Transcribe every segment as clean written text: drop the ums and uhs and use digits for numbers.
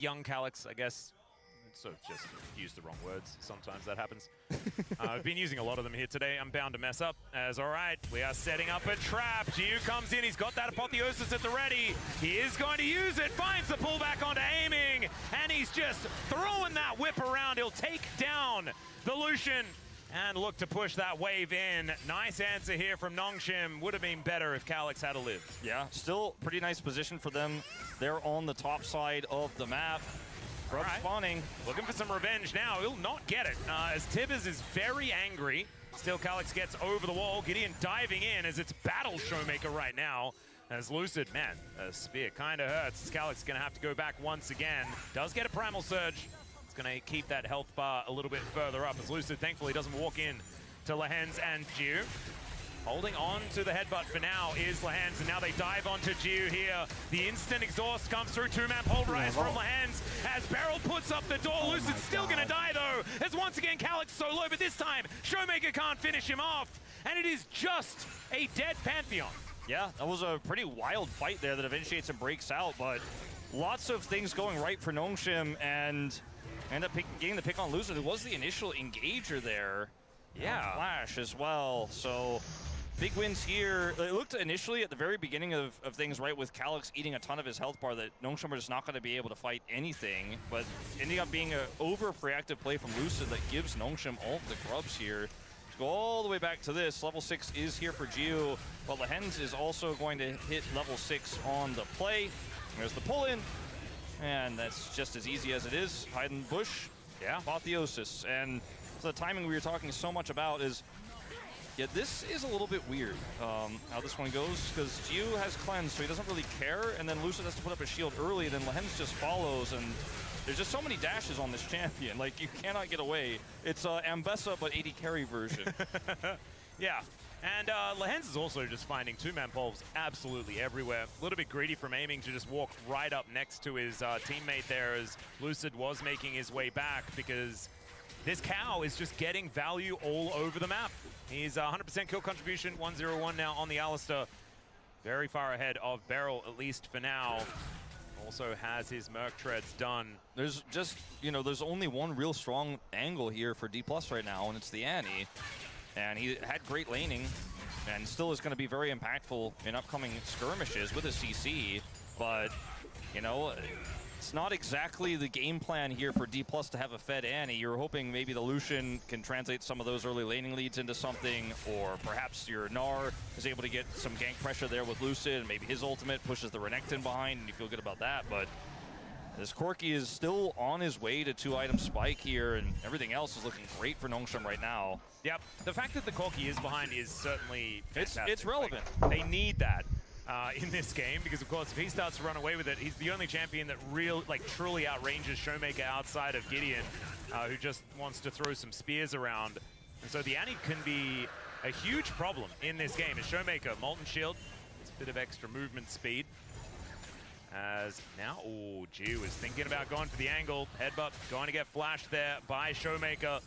young Calyx, I guess. So just use the wrong words. Sometimes that happens. I've been using a lot of them here today. I'm bound to mess up. As all right, we are setting up a trap. Giu comes in. He's got that apotheosis at the ready. He is going to use it. Finds the pullback onto aiming. And he's just throwing that whip around. He'll take down the Lucian and look to push that wave in. Nice answer here from Nongshim. Would have been better if Calyx had lived. Yeah, still pretty nice position for them. They're on the top side of the map. Grub spawning. Looking for some revenge now. He'll not get it, as Tibbers is very angry. Still, Calyx gets over the wall. Gideon diving in as it's battle Showmaker right now. As Lucid, man, a spear kind of hurts. Calyx going to have to go back once again. Does get a Primal Surge. It's going to keep that health bar a little bit further up, as Lucid thankfully doesn't walk in to Lehens and Giu. Holding on to the headbutt for now is Lehens, and now they dive onto Giu here. The instant exhaust comes through, two-man pulverize from Lehens as Beryl puts up the door. Lucid's still gonna die though, as once again Calyx so low, but this time Showmaker can't finish him off, and it is just a dead Pantheon. Yeah, that was a pretty wild fight there that initiates and breaks out, but lots of things going right for Nongshim, and end up getting the pick on Lucid, who was the initial engager there. Yeah, Flash as well, so big wins here. It looked initially at the very beginning of things, right, with Calyx eating a ton of his health bar, that Nongshim were just not going to be able to fight anything, but ending up being an over-reactive play from Lucid that gives Nongshim all of the grubs here. To go all the way back to this, level 6 is here for Giu, but Lehens is also going to hit level 6 on the play. There's the pull-in, and that's just as easy as it is. Hide in the bush, apotheosis, and the timing we were talking so much about is, yeah, this is a little bit weird, how this one goes, because Giu has cleanse, so he doesn't really care, and then Lucid has to put up a shield early, and then Lehens just follows, and there's just so many dashes on this champion. Like, you cannot get away. It's Ambessa, but 80 carry version. Yeah, and Lehens is also just finding two-man pulves absolutely everywhere. A little bit greedy from aiming to just walk right up next to his teammate there, as Lucid was making his way back, because this cow is just getting value all over the map. He's 100% kill contribution, 101 now on the Alistair. Very far ahead of Beryl, at least for now. Also has his Merc Treads done. There's just, you know, there's only one real strong angle here for D+ right now, and it's the Annie. And he had great laning, and still is going to be very impactful in upcoming skirmishes with a CC. But, you know, it's not exactly the game plan here for D+ to have a fed Annie. You're hoping maybe the Lucian can translate some of those early laning leads into something, or perhaps your Gnar is able to get some gank pressure there with Lucid, and maybe his ultimate pushes the Renekton behind, and you feel good about that. But this Corki is still on his way to 2-item spike here, and everything else is looking great for Nongshim right now. Yep, the fact that the Corki is behind is certainly fantastic. It's relevant. Like, they need that. In this game, because of course if he starts to run away with it, he's the only champion that truly outranges Showmaker outside of Gideon, who just wants to throw some spears around. And so the Annie can be a huge problem in this game. As Showmaker, Molten Shield, it's a bit of extra movement speed. As now, oh, Giu is thinking about going for the angle. Headbutt going to get flashed there by Showmaker.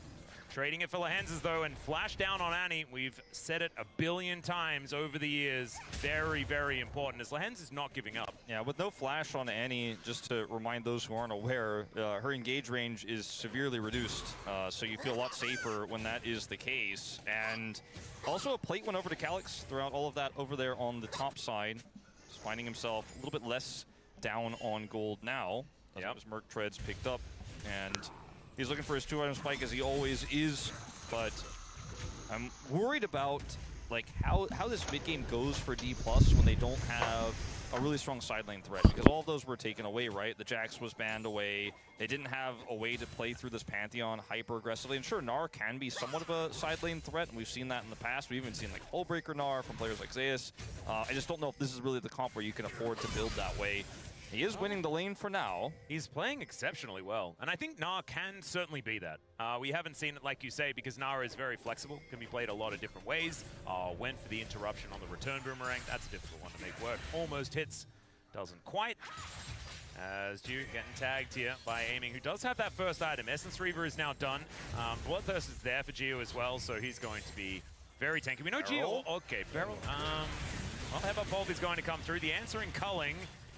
Trading it for Lehens though, and flash down on Annie. We've said it a billion times over the years. Very, very important, as Lehens is not giving up. Yeah, with no flash on Annie, just to remind those who aren't aware, her engage range is severely reduced, so you feel a lot safer when that is the case. And also a plate went over to Calyx throughout all of that over there on the top side. Just finding himself a little bit less down on gold now. Yep. His Merc Treads picked up, and he's looking for his 2-item spike, as he always is, but I'm worried about like how this mid game goes for D+ when they don't have a really strong side lane threat, because all of those were taken away, right? The Jax was banned away. They didn't have a way to play through this Pantheon hyper aggressively. And sure, Gnar can be somewhat of a side lane threat, and we've seen that in the past. We've even seen like Hullbreaker Gnar from players like Zeus. I just don't know if this is really the comp where you can afford to build that way. He is winning the lane for now. He's playing exceptionally well, and I think Gnar can certainly be that. We haven't seen it, like you say, because Gnar is very flexible, can be played a lot of different ways. Went for the interruption on the return boomerang. That's a difficult one to make work. Almost hits, doesn't quite. As Giu getting tagged here by aiming, who does have that first item. Essence Reaver is now done. Bloodthirst is there for Giu as well, so he's going to be very tanky. We know Giu. Okay, Beryl. Well, Headbutt Pulp is going to come through. The answering culling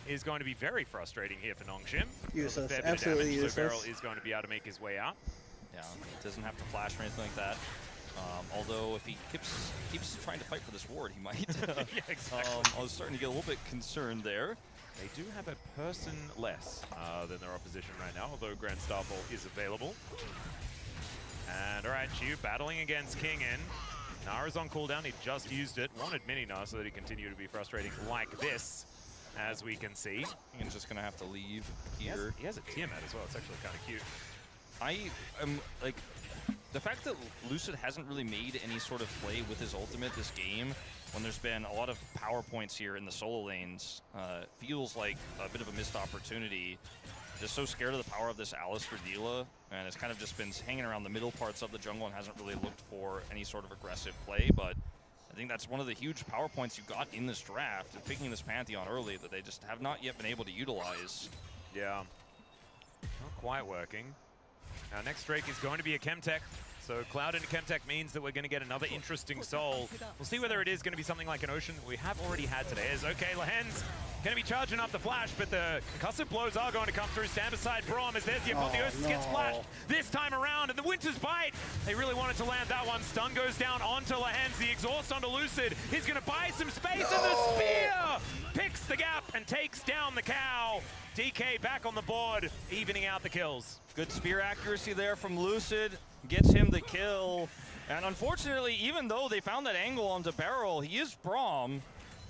is going to be very frustrating here for Nongshim. Useless, A fair bit of absolutely damage, useless. So Beryl is going to be able to make his way out. Yeah, doesn't have to flash or anything like that. Although if he keeps trying to fight for this ward, he might. Yeah, exactly. I was starting to get a little bit concerned there. They do have a person less than their opposition right now, although Grand Starfall is available. And all right, Chiu battling against King in. Nara's on cooldown, he just used it. Wanted Mini Nara so that he continued to be frustrating like this, as we can see. He's just gonna have to leave here. He has a Tiamat as well, it's actually kind of cute. I am like, the fact that Lucid hasn't really made any sort of play with his ultimate this game, when there's been a lot of power points here in the solo lanes, feels like a bit of a missed opportunity. Just so scared of the power of this Alistar Dila, and it's kind of just been hanging around the middle parts of the jungle and hasn't really looked for any sort of aggressive play, but I think that's one of the huge power points you got in this draft, and picking this Pantheon early that they just have not yet been able to utilize. Yeah, not quite working. Now next Drake is going to be a Chemtech. So Cloud into Chemtech means that we're going to get another interesting soul. We'll see whether it is going to be something like an Ocean we have already had today. Is okay, Lahen's going to be charging up the flash, but the concussive blows are going to come through. Stand beside Braum as there's the Apotheosis gets flashed this time around, and the Winter's Bite. They really wanted to land that one. Stun goes down onto Lahen's, the exhaust onto Lucid. He's going to buy some space, and the spear picks the gap and takes down the cow. DK back on the board, evening out the kills. Good spear accuracy there from Lucid, gets him the kill. And unfortunately, even though they found that angle onto Beryl, he is Braum,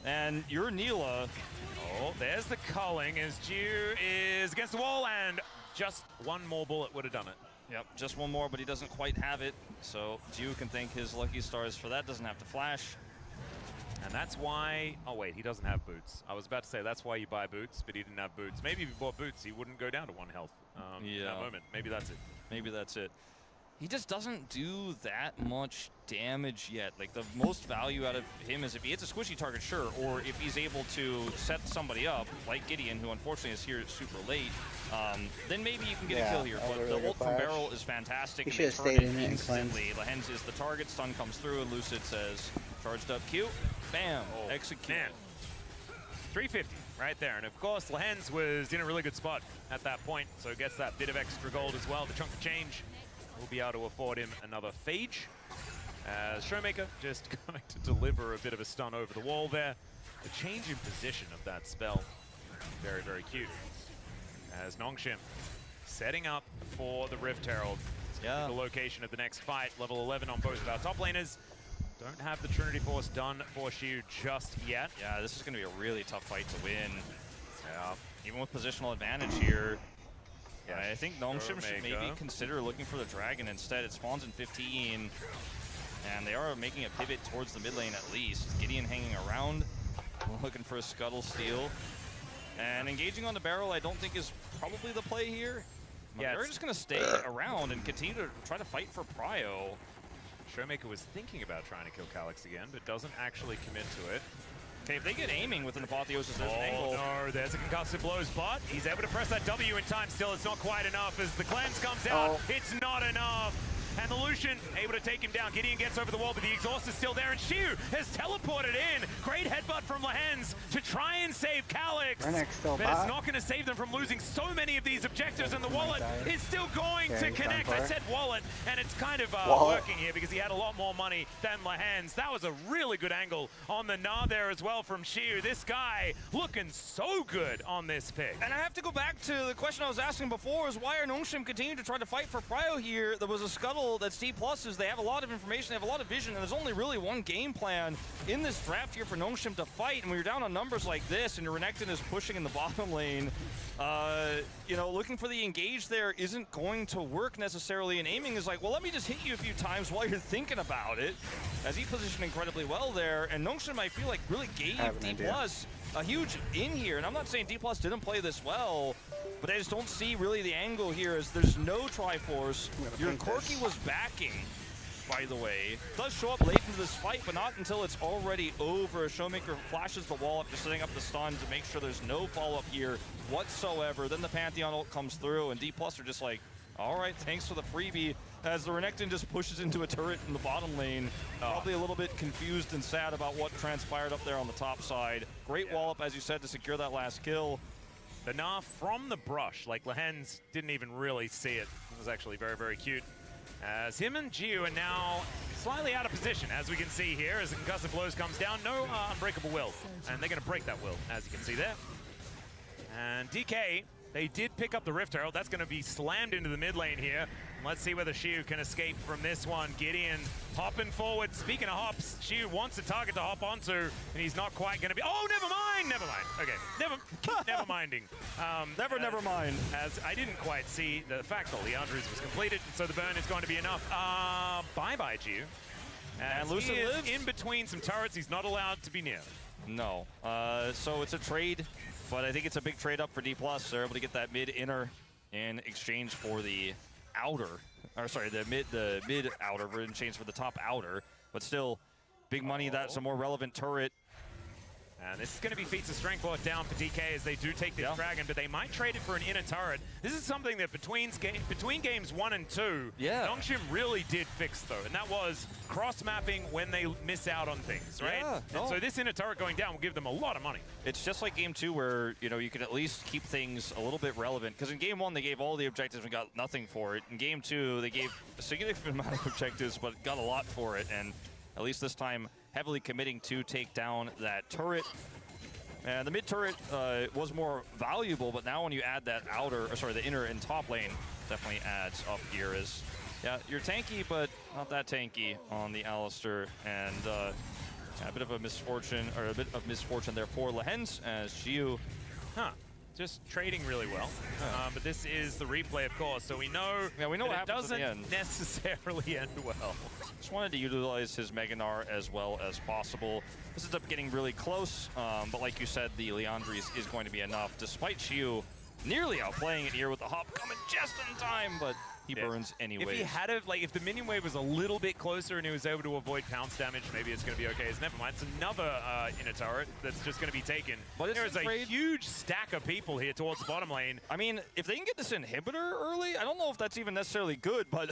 and you're Neela. Oh, there's the culling as Jiu is against the wall, and just one more bullet would have done it. Yep, just one more, but he doesn't quite have it. So Jiu can thank his lucky stars for that, doesn't have to flash. And that's why, oh wait, he doesn't have boots. I was about to say that's why you buy boots, but he didn't have boots. Maybe if he bought boots, he wouldn't go down to 1 health in that moment. Maybe that's it. Maybe that's it. He just doesn't do that much damage yet. Like, the most value out of him is if he hits a squishy target, sure, or if he's able to set somebody up, like Gideon, who unfortunately is here super late, then maybe you can get a kill here. But the ult from Beryl is fantastic. He should have stayed in it instantly. Lahen's is the target, stun comes through, and Lucid says, charged up Q, bam, execute. Man. 350 right there. And of course, Lahen's was in a really good spot at that point, so gets that bit of extra gold as well. The chunk of change will be able to afford him another Phage. As Showmaker just going to deliver a bit of a stun over the wall there. The change in position of that spell, very, very cute. As Nongshim setting up for the Rift Herald. The location of the next fight, level 11 on both of our top laners. Don't have the Trinity Force done for Shiu just yet. Yeah, this is going to be a really tough fight to win. Yeah, even with positional advantage here. Yeah, I think Nongshim should maybe consider looking for the Dragon instead. It spawns in 15, and they are making a pivot towards the mid lane at least. Gideon hanging around, looking for a Scuttle Steal. And engaging on the Beryl, I don't think is probably the play here. Yeah, they're just going to stay around and continue to try to fight for Prio. Showmaker was thinking about trying to kill Calyx again, but doesn't actually commit to it. Okay, if they get aiming with an Apotheosis, there's an angle. No, there's a concussive blows, but he's able to press that W in time still. It's not quite enough as the cleanse comes out. It's not enough. And the Lucian able to take him down. Gideon gets over the wall, but the exhaust is still there, and Shiu has teleported in. Great headbutt from Lahen's to try and save Calyx. But it's not going to save them from losing so many of these objectives, and the wallet is still going to connect. I said wallet, and it's kind of working here because he had a lot more money than Lahen's. That was a really good angle on the Gnar there as well from Shiu. This guy looking so good on this pick. And I have to go back to the question I was asking before, is why are Nongshim continuing to try to fight for Prio here? There was a Scuttle that's D+, they have a lot of information, they have a lot of vision, and there's only really one game plan in this draft here for Nongshim to fight, and when you're down on numbers like this, and your Renekton is pushing in the bottom lane, you know, looking for the engage there isn't going to work necessarily, and aiming is like, well, let me just hit you a few times while you're thinking about it, as he positioned incredibly well there, and Nongshim, I feel like, really gave D+ a huge in here, and I'm not saying D+ didn't play this well, but I just don't see really the angle here as there's no Triforce. Your Corki was backing, by the way. Does show up late into this fight, but not until it's already over. Showmaker flashes the wall up, just setting up the stun to make sure there's no follow-up here whatsoever. Then the Pantheon ult comes through, and D+ are just like, All right, thanks for the freebie. As the Renekton just pushes into a turret in the bottom lane. Probably a little bit confused and sad about what transpired up there on the top side. Great wall up, as you said, to secure that last kill. The Gnar from the brush, like Lehens didn't even really see it. It was actually very, very cute. As him and Jiu are now slightly out of position, as we can see here, as the concussive blows comes down. No unbreakable will, and they're going to break that will, as you can see there. And DK, they did pick up the Rift Herald. That's going to be slammed into the mid lane here. Let's see whether Xiu can escape from this one. Gideon hopping forward. Speaking of hops, Xiu wants a target to hop onto, and he's not quite going to be. Oh, never mind. Never mind. Okay, never minding. Never mind. As I didn't quite see the fact that Leandre's was completed, so the burn is going to be enough. Bye-bye, Xiu. And Lucid he is lives? in between some turrets. He's not allowed to be near. No. So it's a trade, but I think it's a big trade up for D+. They're able to get that mid-inner in exchange for the outer, or sorry, the mid outer in exchange for the top outer, but still big money. That's a more relevant turret. And this is going to be feats of strength brought down for DK as they do take this dragon, but they might trade it for an inner turret. This is something that between games 1 and 2, Nongshim really did fix though, and that was cross-mapping when they miss out on things, right? And so this inner turret going down will give them a lot of money. It's just like game 2 where, you know, you can at least keep things a little bit relevant, because in game 1 they gave all the objectives and got nothing for it. In game 2 they gave a significant amount of objectives but got a lot for it, and at least this time heavily committing to take down that turret. And the mid turret was more valuable, but now when you add that outer, or sorry, the inner and top lane, definitely adds up here. Is you're tanky, but not that tanky on the Alistar, and a bit of a misfortune, or a bit of misfortune there for Lehens as Xiu. Just trading really well. But this is the replay, of course, so we know, what it happens at the end. doesn't necessarily end well. Just wanted to utilize his Mega Gnar as well as possible. This ends up getting really close, but like you said, the Leandre's is going to be enough, despite Xiu nearly outplaying it here with the hop coming just in time, but he burns anyway. If he had if the minion wave was a little bit closer and he was able to avoid pounce damage, maybe it's going to be okay. It's never mind. It's another inner turret that's just going to be taken. But there's a huge stack of people here towards the bottom lane. I mean, if they can get this inhibitor early, I don't know if that's even necessarily good, but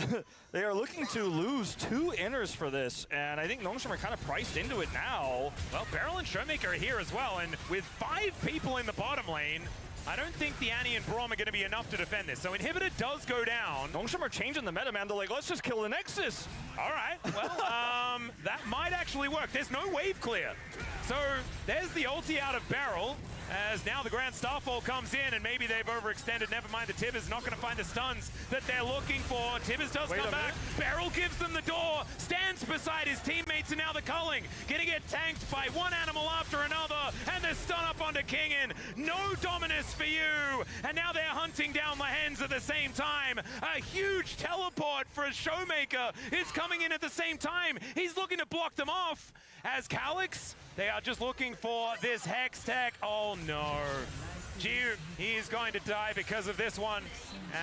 they are looking to lose 2 inners for this, and I think Nongshim are kind of priced into it now. Well, Beryl and Showmaker are here as well, and with 5 people in the bottom lane, I don't think the Annie and Braum are going to be enough to defend this. So Inhibitor does go down. Nongshim are changing the meta, man. They're like, let's just kill the Nexus. All right, well, that might actually work. There's no wave clear. So there's the ulti out of Beryl, as now the Grand Starfall comes in, and maybe they've overextended. Never mind, the Tibbers not going to find the stuns that they're looking for. Tibbers does come back. Beryl gives them the door, stands beside his teammates, and now the culling. Gonna get tanked by one animal after another, and the stun up onto Kingin. No Dominus for you, and now they're hunting down Lehens at the same time. A huge teleport for a Showmaker is coming in at the same time. He's looking to block them off. As Calyx, they are just looking for this Hex Tech. Oh no. Jiu, he's going to die because of this one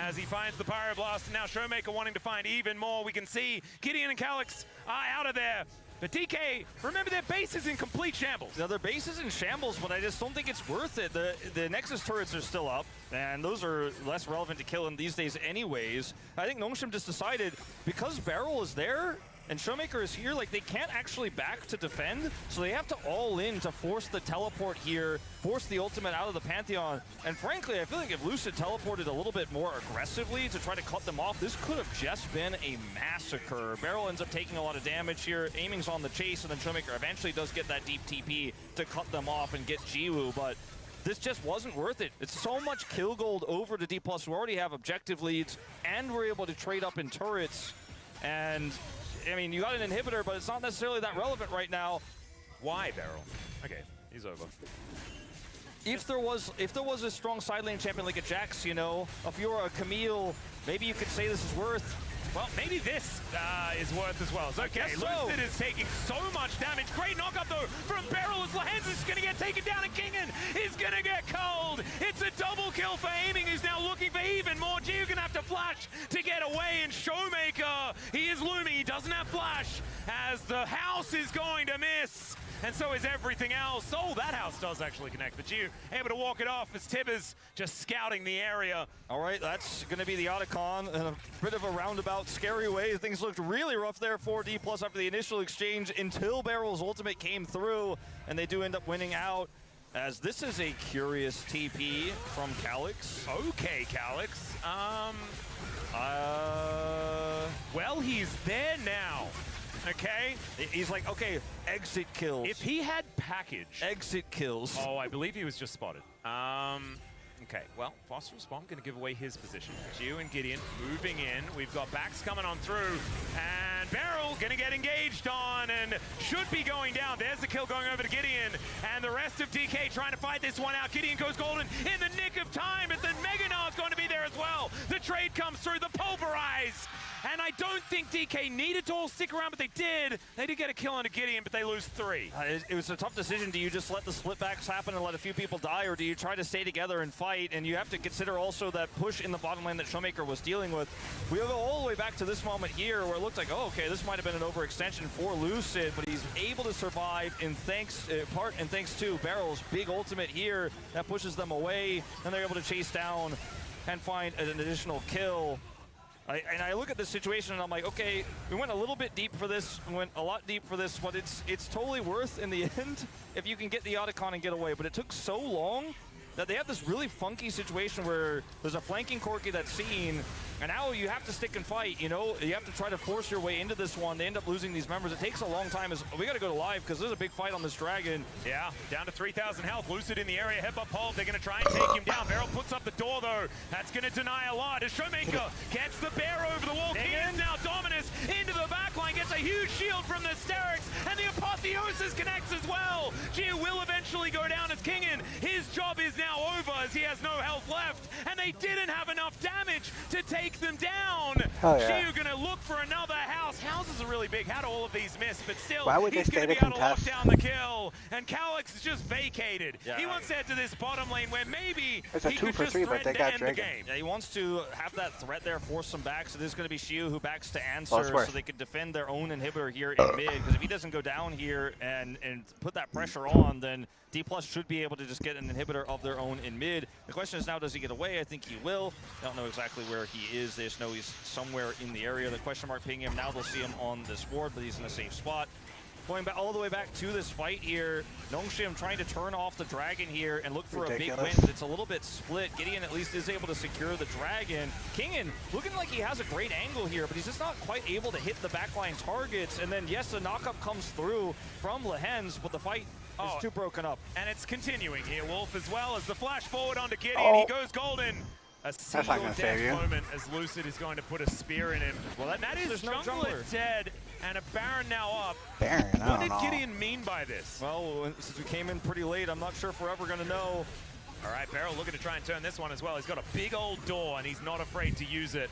as he finds the Pyroblast, and now Showmaker wanting to find even more. We can see Gideon and Calyx are out of there. But DK, remember their base is in complete shambles. Now their base is in shambles, but I just don't think it's worth it. The Nexus turrets are still up, and those are less relevant to kill in these days anyways. I think Nongshim just decided, because Beryl is there, and Showmaker is here, like, they can't actually back to defend, so they have to all in to force the teleport here, force the ultimate out of the Pantheon. And frankly, I feel like if Lucid teleported a little bit more aggressively to try to cut them off, this could have just been a massacre. Beryl ends up taking a lot of damage here, aiming's on the chase, and then Showmaker eventually does get that deep TP to cut them off and get Jiwoo, but this just wasn't worth it. It's so much kill gold over to D+, who already have objective leads, and we're able to trade up in turrets, and I mean, you got an inhibitor, but it's not necessarily that relevant right now. Why, Beryl? Okay, he's over. If there was a strong side lane champion like a Jax, you know, if you're a Camille, maybe you could say this is worth. Well, maybe this is worth as well. So, okay, Lucid is taking so much damage. Great knockup, though, from Beryl as Lehens is going to get taken down, and Kingin is going to get cold. It's a double kill for Aiming, who's now looking for even more. Jiu going to have to flash to get away, and Showmaker, he is looming. He doesn't have flash. as the house is going to miss. And so is everything else. Oh, that house does actually connect. But Gio able to walk it off as Tibbers just scouting the area. All right, that's going to be the Otacon in a bit of a roundabout, scary way. Things looked really rough there for D+ after the initial exchange until Barrel's ultimate came through, and they do end up winning out. As this is a curious TP from Calix. Okay, Calix. Well, he's there now. Okay? He's like, okay, exit kills. If he had package. Exit kills. Oh, I believe he was just spotted. Okay, well, Phosphorus Bomb going to give away his position. Gio and Gideon moving in. We've got backs coming on through. And Beryl going to get engaged on and should be going down. There's the kill going over to Gideon. And the rest of DK trying to fight this one out. Gideon goes golden in the nick of time, but then Meganar's going to be there as well. The trade comes through, the pulverize. And I don't think DK needed to all stick around, but they did. They did get a kill on a Gideon, but they lose 3. It was a tough decision. Do you just let the split backs happen and let a few people die, or do you try to stay together and fight? And you have to consider also that push in the bottom lane that Showmaker was dealing with. We go all the way back to this moment here where it looked like, oh, okay, this might have been an overextension for Lucid, but he's able to survive in thanks to Barrel's big ultimate here that pushes them away, and they're able to chase down and find an additional kill. And I look at this situation and I'm like, okay, we went a little bit deep for this, we went a lot deep for this, but it's totally worth in the end if you can get the Otacon and get away. But it took so long that they have this really funky situation where there's a flanking Corki that's seen, and now you have to stick and fight, you know? You have to try to force your way into this one. They end up losing these members. It takes a long time. We got to go to live because there's a big fight on this dragon. Yeah, down to 3,000 health. Lucid in the area. Headbutt Pulve. They're going to try and take him down. Beryl puts up the door, though. That's going to deny a lot. As Showmaker gets the bear over the wall. King is now Dominus into the backline. Gets a huge shield from the Sterix. And the Apotheosis connects as well. Gio will eventually go down as Kingen. His job is now over as he has no health left. And they didn't have enough damage to take them down. Oh, yeah. Gio gonna look for another house. Houses are really big. How do all of these miss? But still, why would he's they gonna stay be to able to lock contest? down the kill. And Calix is just vacated. Yeah, he wants to head to this bottom lane where maybe It's a he 2 could for just 3, but threaten they to got end the Dragon. game. Yeah, he wants to have that threat there, force some backs. It is going to be Shiu who backs to answer, Well, so they could defend their own inhibitor here in mid. Because if he doesn't go down here and put that pressure on, then D+ should be able to just get an inhibitor of their own in mid. The question is now, does he get away? I think he will. I don't know exactly where he is. They just know he's somewhere in the area. The question mark pinging him. Now they'll see him on this ward, but he's in a safe spot. Going back all the way back to this fight here, Nongshim trying to turn off the dragon here and look for a big win. It's a little bit split. Gideon at least is able to secure the dragon. Kingen looking like he has a great angle here, but he's just not quite able to hit the backline targets. And then yes, the knockup comes through from Lehens, but the fight is too broken up. And it's continuing here, Wolf, as well as the flash forward onto Gideon. Oh. He goes golden. A single death moment as Lucid is going to put a spear in him. Well, that is jungler dead and a Baron now up. Baron, What did Gideon mean by this? Well, since we came in pretty late, I'm not sure if we're ever going to know. All right, Beryl looking to try and turn this one as well. He's got a big old door and he's not afraid to use it.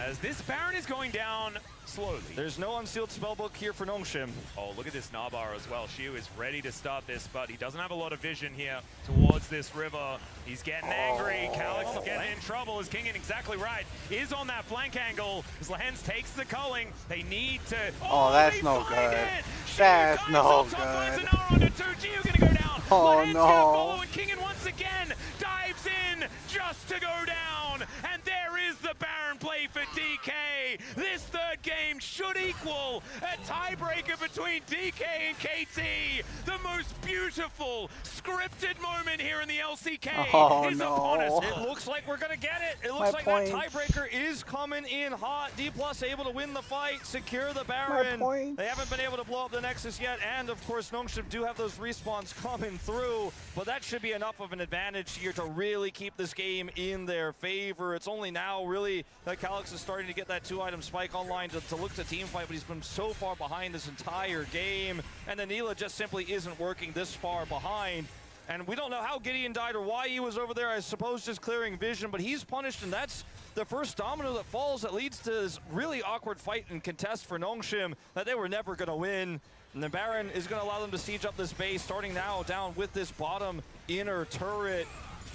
As this Baron is going down slowly. There's no unsealed spellbook here for Nongshim. Oh, look at this Nabar as well. Shiu is ready to start this, but he doesn't have a lot of vision here towards this river. He's getting angry. Calix is getting in trouble. As Kingen, exactly right, is on that flank angle. As Lehens takes the culling, they need to... Oh, that's no good. That's no good. Gio gonna go down. Oh, Lehens no. gonna follow, and Kingen once again dives in just to go down. And there is the Baron play for DK. This third game should equal a tiebreaker between DK and KT. The most beautiful scripted moment here in the LCK is upon us. It looks like we're going to get it. It looks like that tiebreaker is coming in hot. D+ able to win the fight, secure the Baron. They haven't been able to blow up the Nexus yet, and of course Nongshim do have those respawns coming through, but that should be enough of an advantage here to really keep this game in their favor. It's only now really that Calix is starting to get that 2-item spike online to look to team fight, but he's been so far behind this entire game, and the Neela just simply isn't working this far behind. And we don't know how Gideon died or why he was over there, I suppose just clearing vision, but he's punished, and that's the first domino that falls that leads to this really awkward fight and contest for Nongshim that they were never going to win. And the Baron is going to allow them to siege up this base, starting now down with this bottom inner turret.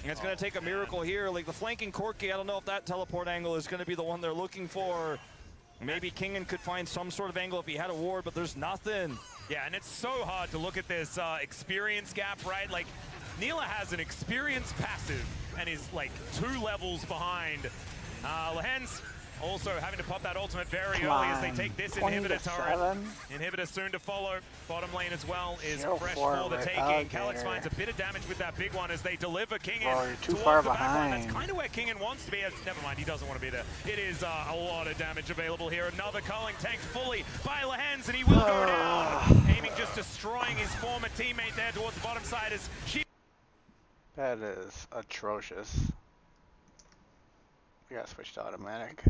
And it's going to take a miracle here. Like the flanking Corki, I don't know if that teleport angle is going to be the one they're looking for. Maybe Kingen could find some sort of angle if he had a ward, but there's nothing. Yeah, and it's so hard to look at this experience gap, right? Like, Neela has an experience passive and is like 2 levels behind. Lehens also having to pop that ultimate very early as they take this inhibitor turret. Inhibitor soon to follow. Bottom lane as well is fresh for the taking. Calyx finds a bit of damage with that big one as they deliver Kingen too far the back line. behind. That's kind of where Kingen wants to be. Never mind, he doesn't want to be there. It is a lot of damage available here. Another culling tanked fully by Lehens, and he will go down. Aiming, just destroying his former teammate there towards the bottom side as she... That is atrocious. We got switched to automatic.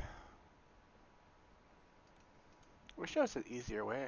Wish there was an easier way.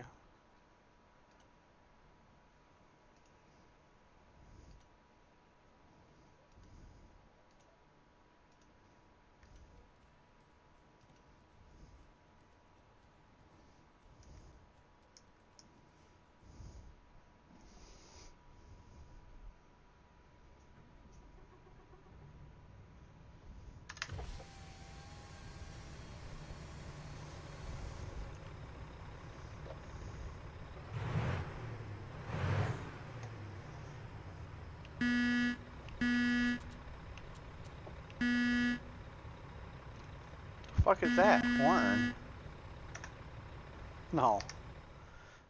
Fuck is that? Horn? No.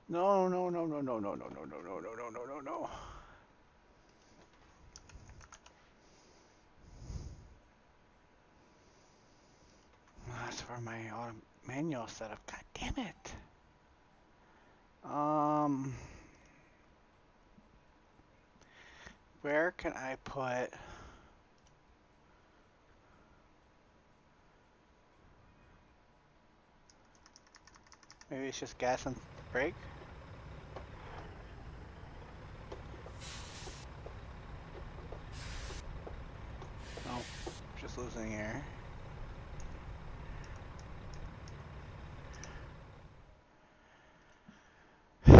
No, no, no, no, no, no, no, no, no, no, no, no, no, no, no. That's for my manual setup. God damn it. Where can I put... Maybe it's just gas and brake? No, just losing air. It's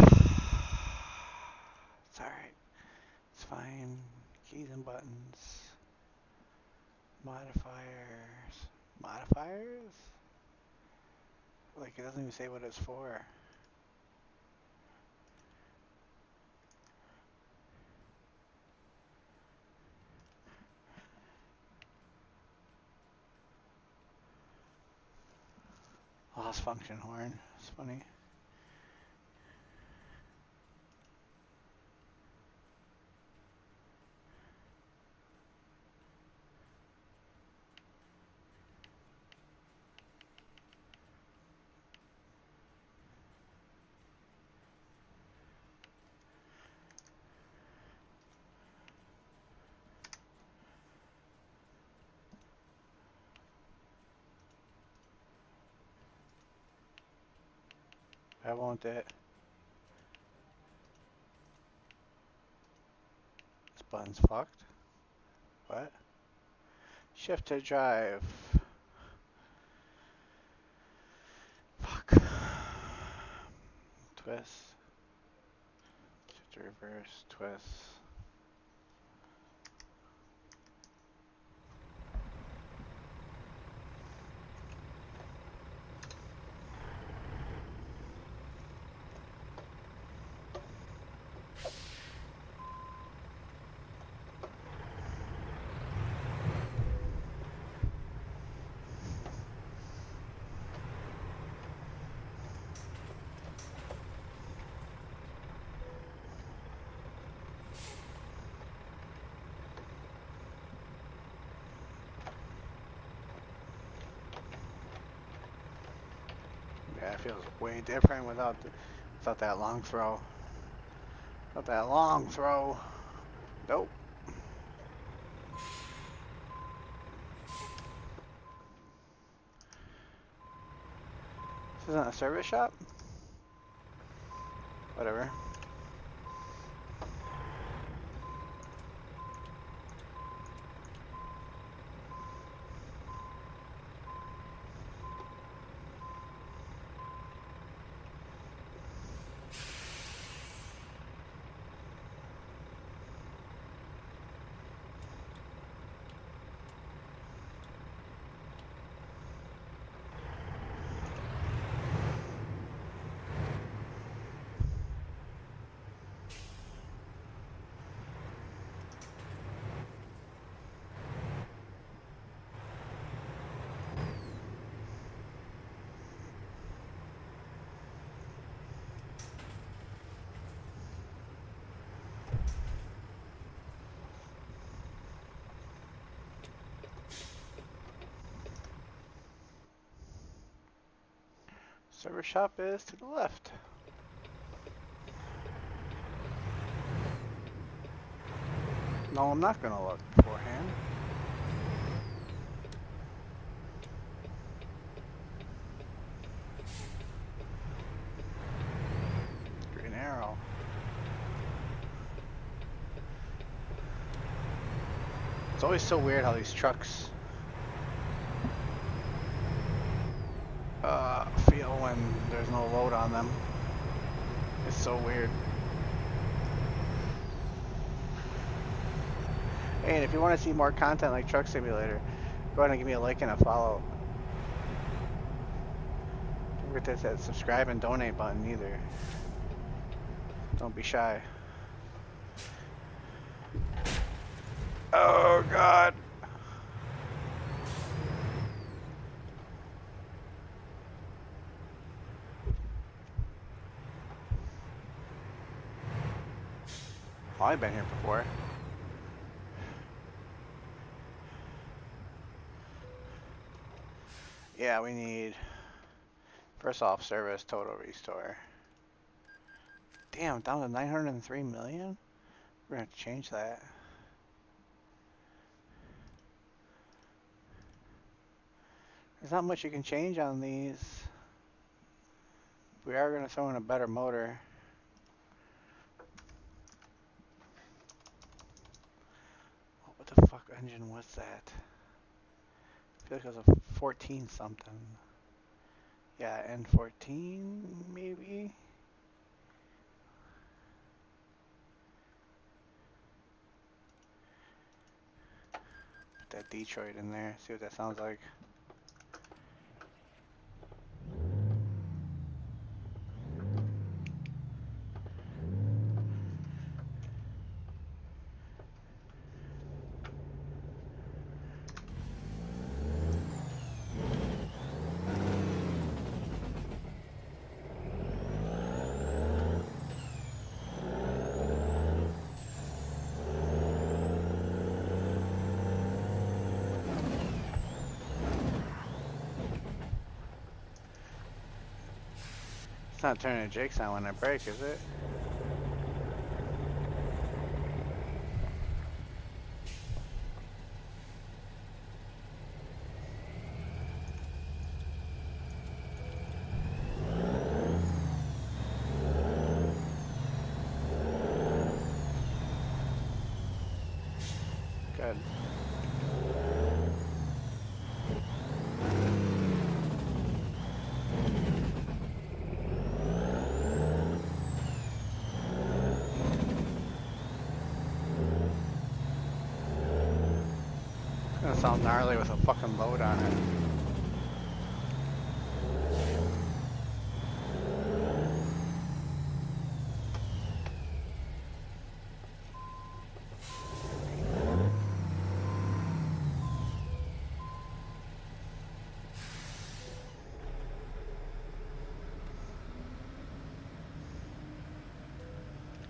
alright. It's fine. Keys and buttons. Modifiers. Modifiers? Like, it doesn't even say what it's for. Lost function horn. It's funny. I want it. This button's fucked. What? Shift to drive. Fuck. Twist. Shift to reverse. Twist. Yeah, it feels way different without that long throw. Without that long throw. Nope. This isn't a service shop? Whatever. Service shop is to the left. No, I'm not gonna look beforehand. Green arrow. It's always so weird how these trucks feel when there's no load on them. It's so weird. Hey, and if you want to see more content like Truck Simulator, go ahead and give me a like and a follow. Don't forget that subscribe and donate button either. Don't be shy. Oh God. Oh, I've been here before. Yeah, we need first off service total restore. Damn, down to 903 million? We're gonna have to change that. There's not much you can change on these. We are gonna throw in a better motor. Oh, what the fuck engine was that? I feel like it was a 14 something. Yeah, N14 maybe? Put that Detroit in there, see what that sounds like. It's not turning the Jakes on when I brake, is it? Good. It's gonna sound gnarly with a fucking load on it.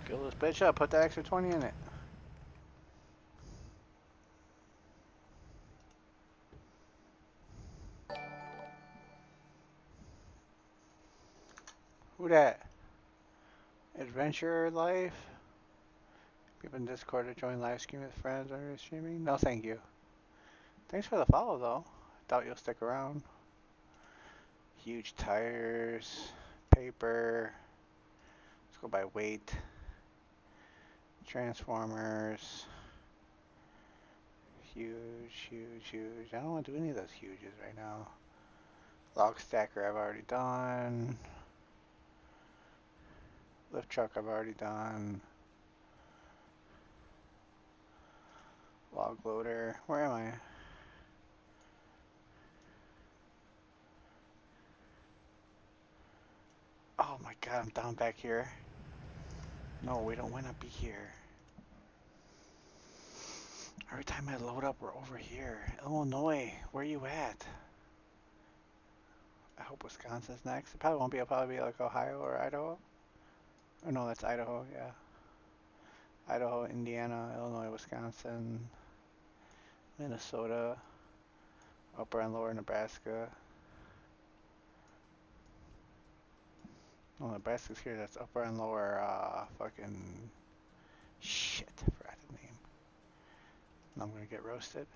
Fill this bitch up, put the extra 20 in it. Who that? Adventure Life? People in Discord to join live stream with friends or streaming? No, thank you. Thanks for the follow, though. Doubt you'll stick around. Huge tires, paper. Let's go by weight. Transformers. Huge, huge, huge. I don't want to do any of those huges right now. Log stacker I've already done. Lift truck I've already done. Log loader. Where am I? Oh my god, I'm down back here. No, we don't want to be here. Every time I load up, we're over here. Illinois, where you at? I hope Wisconsin's next. It probably won't be. It'll probably be like Ohio or Idaho. Oh no, that's Idaho, yeah. Idaho, Indiana, Illinois, Wisconsin, Minnesota, Upper and Lower Nebraska. Oh, Nebraska's here. That's upper and lower, fucking... Shit, I forgot the name. And I'm gonna get roasted.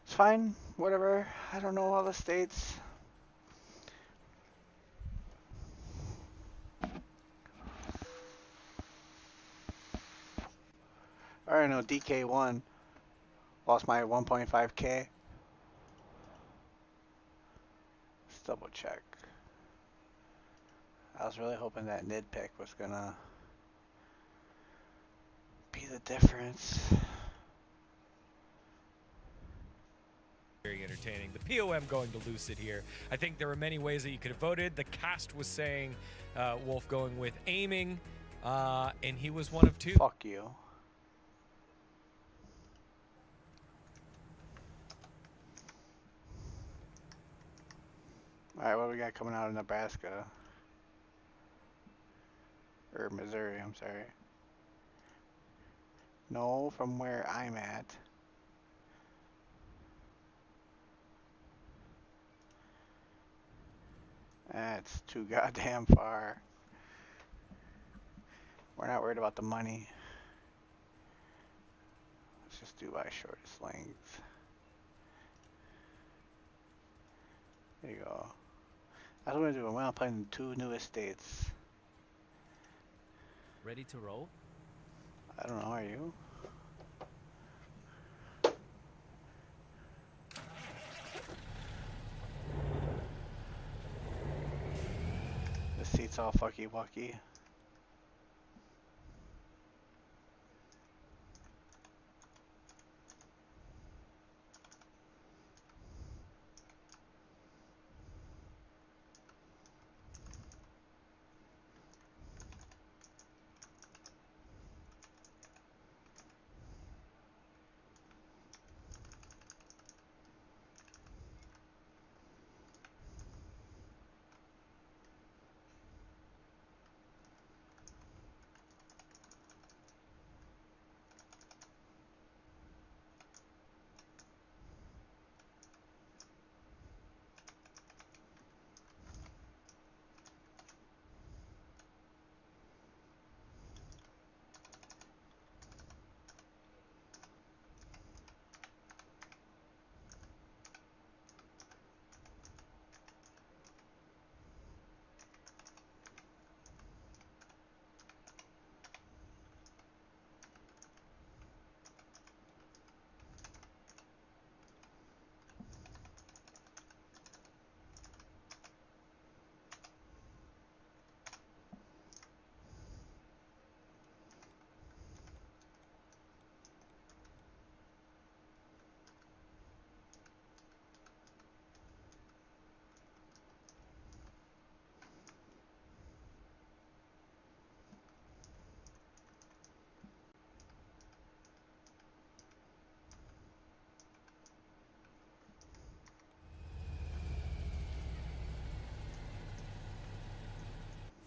It's fine, whatever. I don't know all the states. I know DK1 lost my 1.5K. Let's double check. I was really hoping that nid pick was gonna be the difference. Very entertaining. The POM going to Lucid here. I think there were many ways that you could have voted. The cast was saying Wolf going with aiming, and he was one of two. Fuck you. Alright, what do we got coming out of Nebraska? Or Missouri, I'm sorry. No, from where I'm at. That's too goddamn far. We're not worried about the money. Let's just do by shortest length. There you go. That's what we're doing. We're not playing the 2 newest states. Ready to roll? I don't know, are you? The seat's all fucky wucky.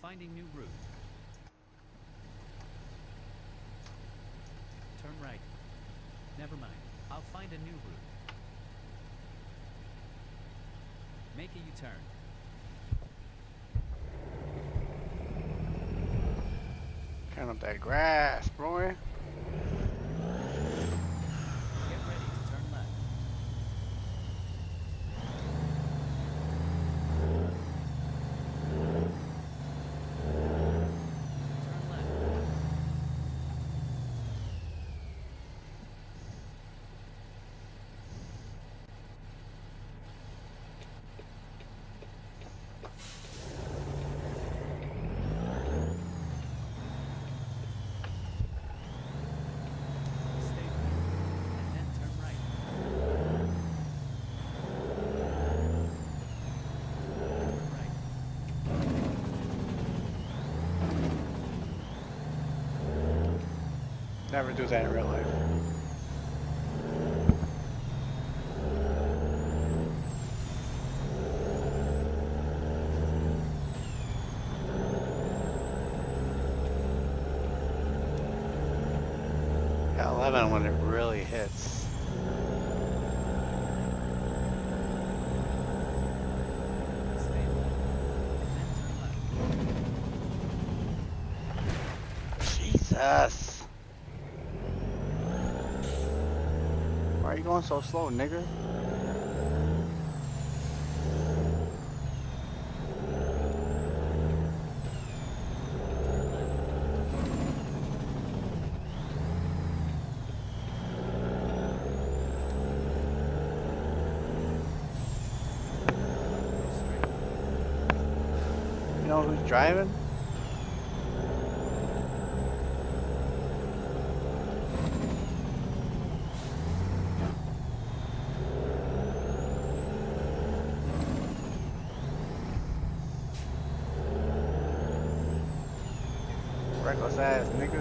Finding new route. Turn right. Never mind. I'll find a new route. Make a U-turn. Turn up that grass, boy. Get ready to turn left. Turn left. Stay here, and then turn right. Turn right. Never do that in real life. Yeah, 11 when it really hits. Stay left, and then turn left. Jesus! Why are you going so slow, nigger? You know who's driving? Reckless ass nigga.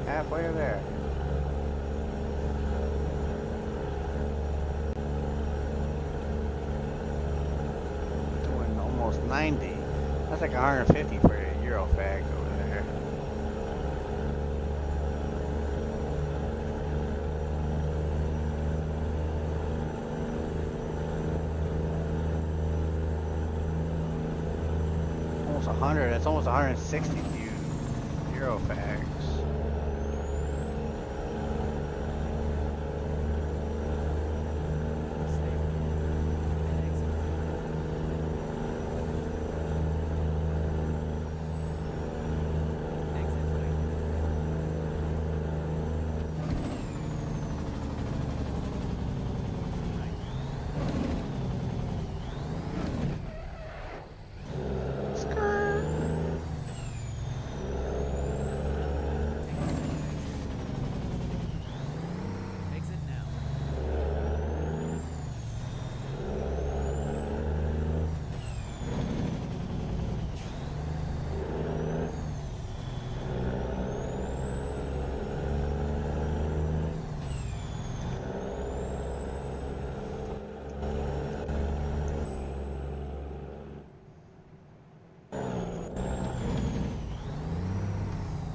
Halfway there. Doing almost 90. That's like 150 for a Euro fag over there. Almost 100. That's almost 160 for you Euro fags. Exit now.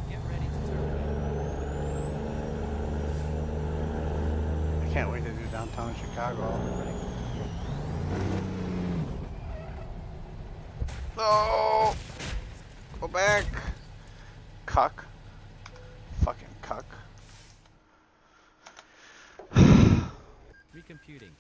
Get ready to turn I can't wait to do downtown Chicago. No! Go back! Cuck. Fucking cuck. recomputing.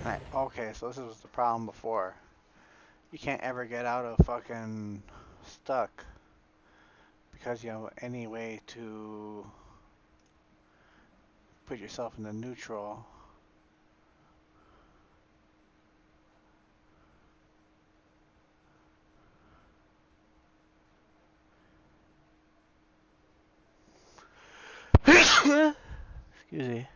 Right, okay, so this was the problem before. You can't ever get out of fucking stuck because you have any way to put yourself in the neutral. Excuse me.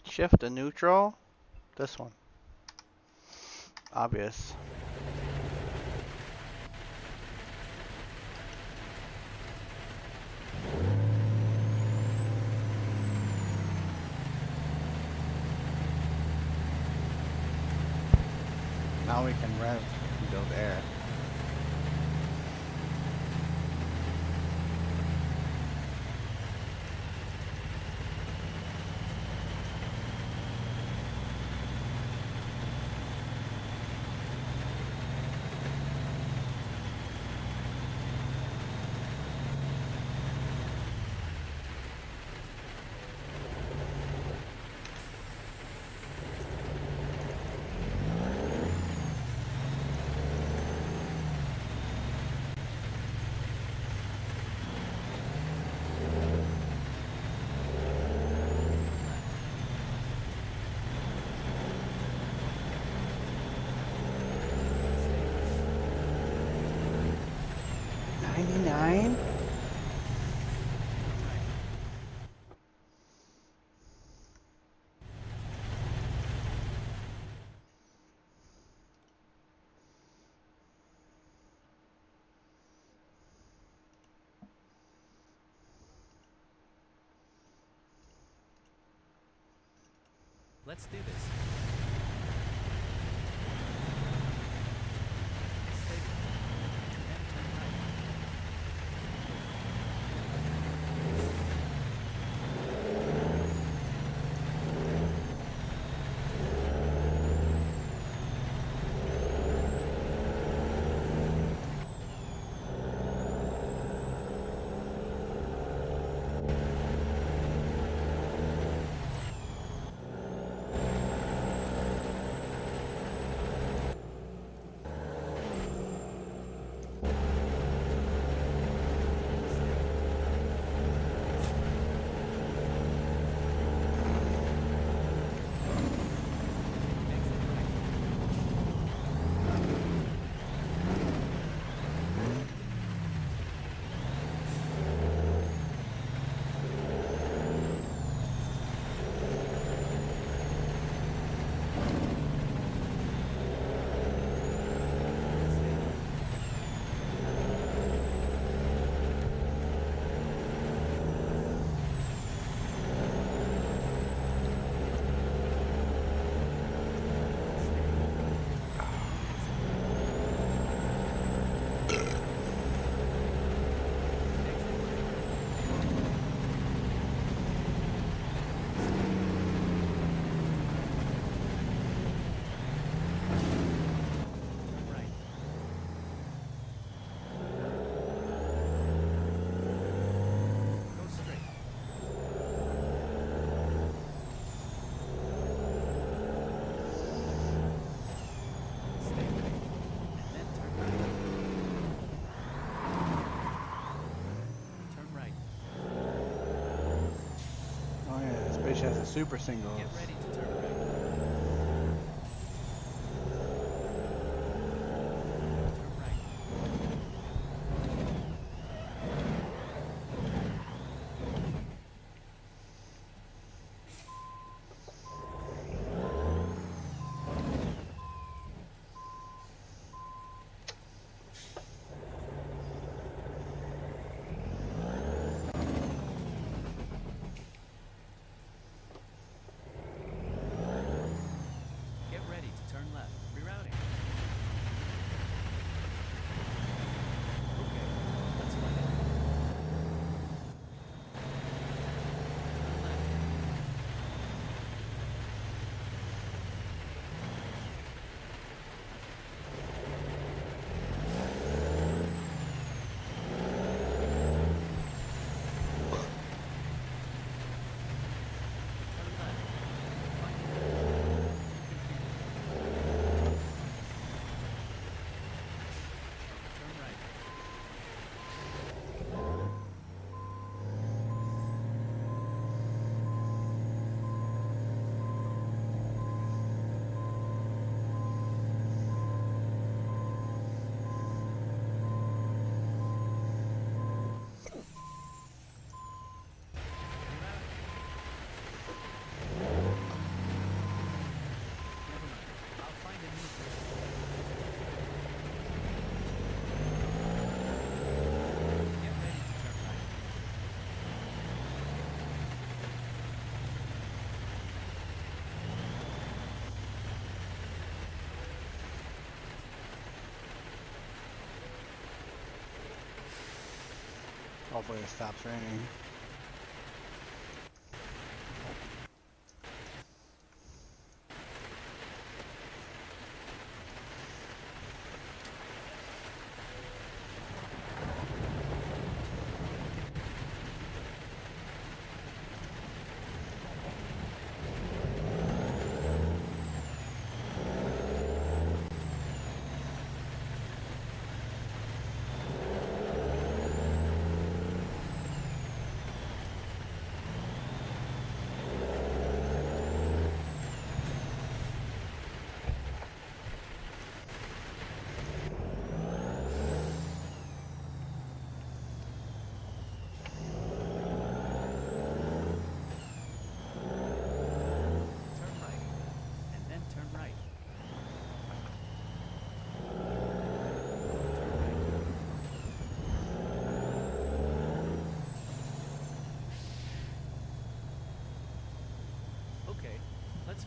Shift to neutral. This one. Obvious. Now we can rev and build air. Let's do this. Stay with me. Then turn right. Bitch has a super single. Get ready to turn right. Turn right. Get ready to turn left. Rerouting. Okay, let's find it. Turn left. Turn left. Find it. Turn right. Never mind. I'll find a new place. Get ready to turn right. Hopefully it stops raining.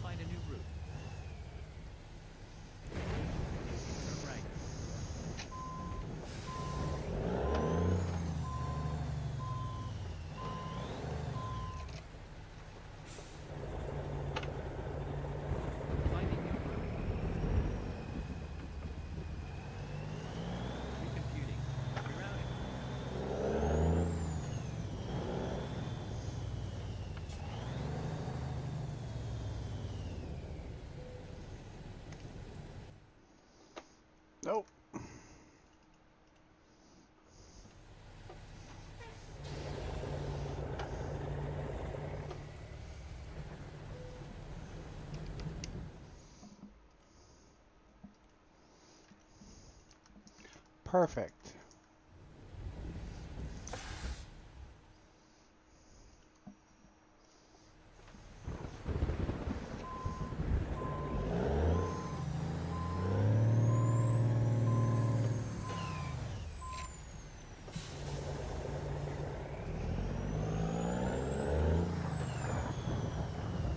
find a new route. Turn right. Finding new route. Recomputing. Rerouting. Nope. Perfect.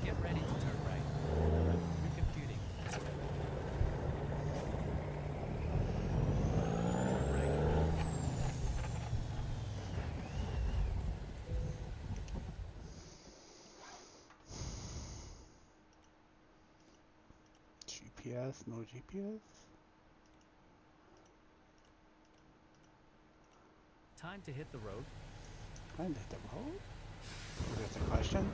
Get ready to turn right. Recomputing. Turn right. GPS, no GPS. Time to hit the road. Find it the road? That's a question.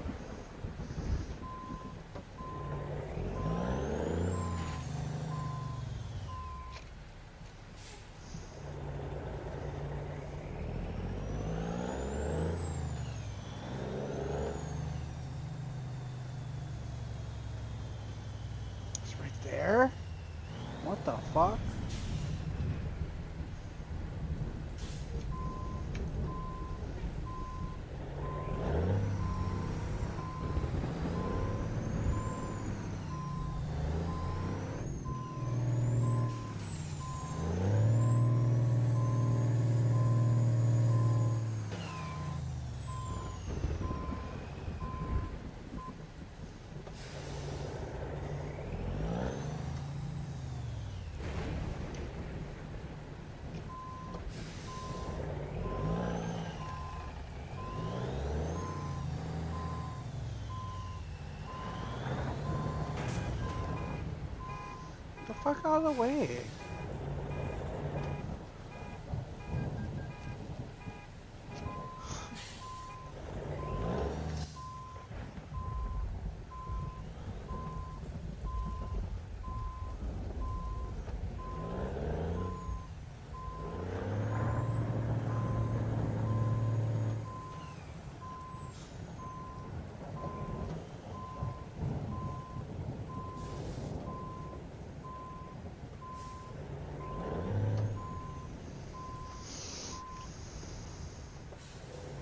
It's right there? What the fuck? The fuck out of the way.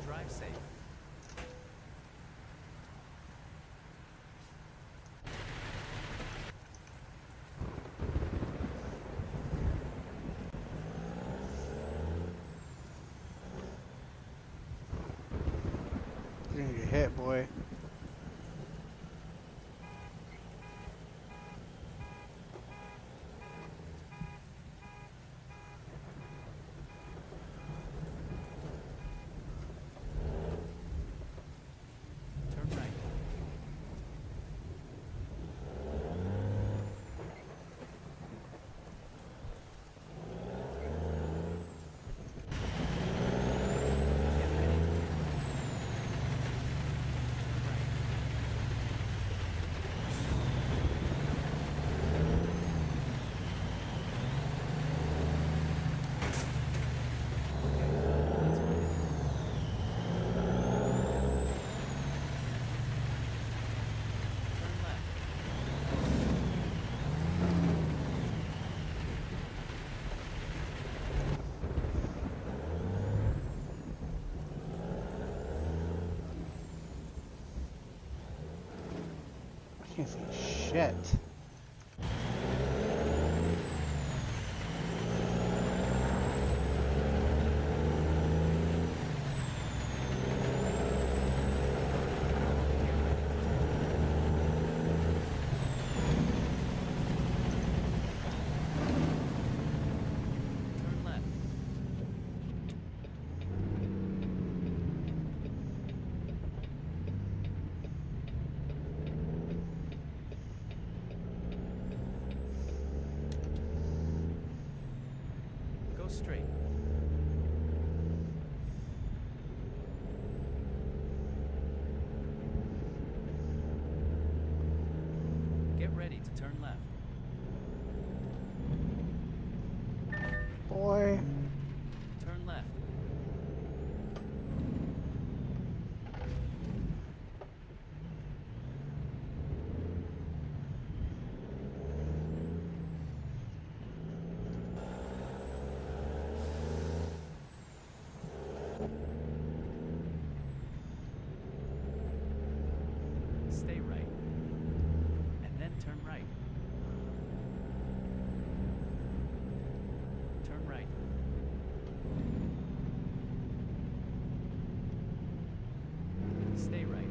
Drive safe. You're gonna get hit, boy. Turn right. Get ready. Turn right. Turn left. I can't see shit. straight. Get ready to turn left. Boy. Turn left. Stay right. And then turn right. Turn right. Stay right.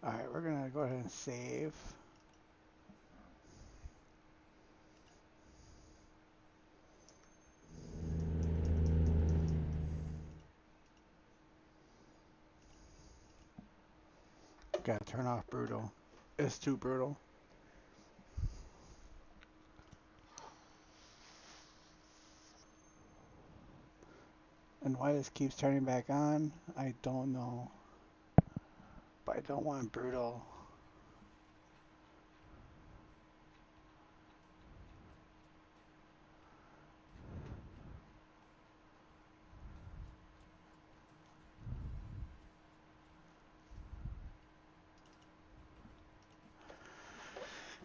Alright, we're gonna go ahead and save. Gotta turn off brutal. It's too brutal. And why this keeps turning back on, I don't know. But I don't want brutal.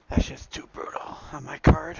That's just too brutal on my card.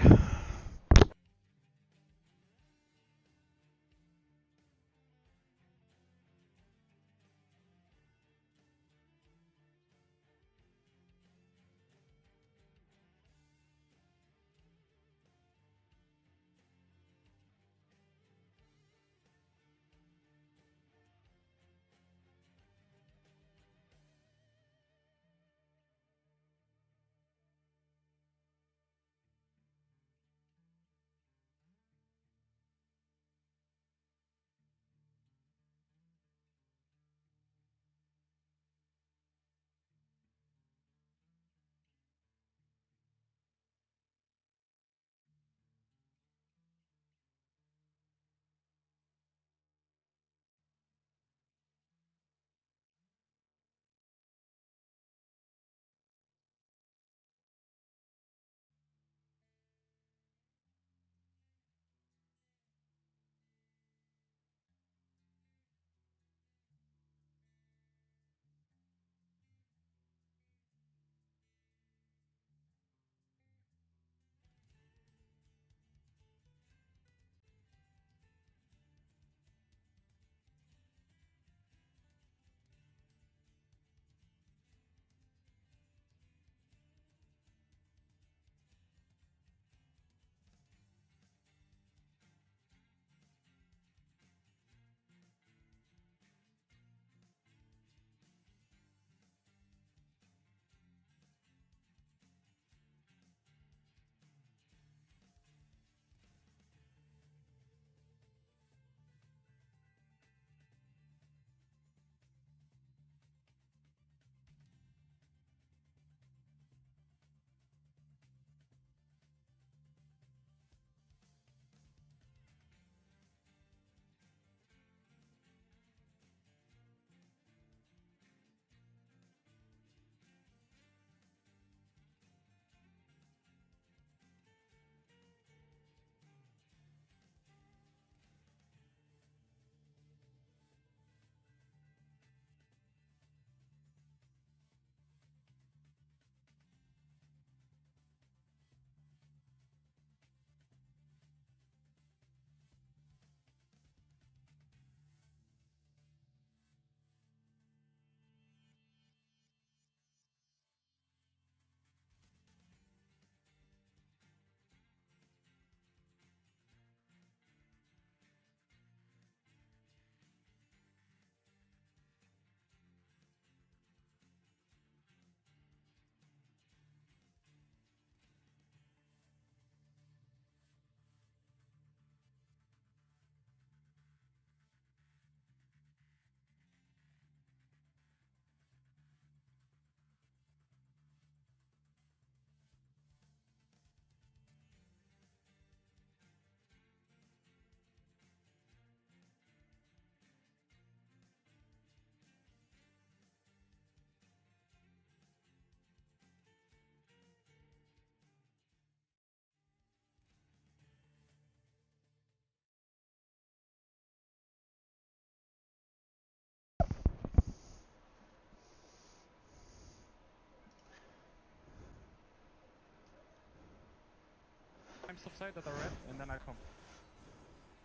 times offside that are red, and then I come.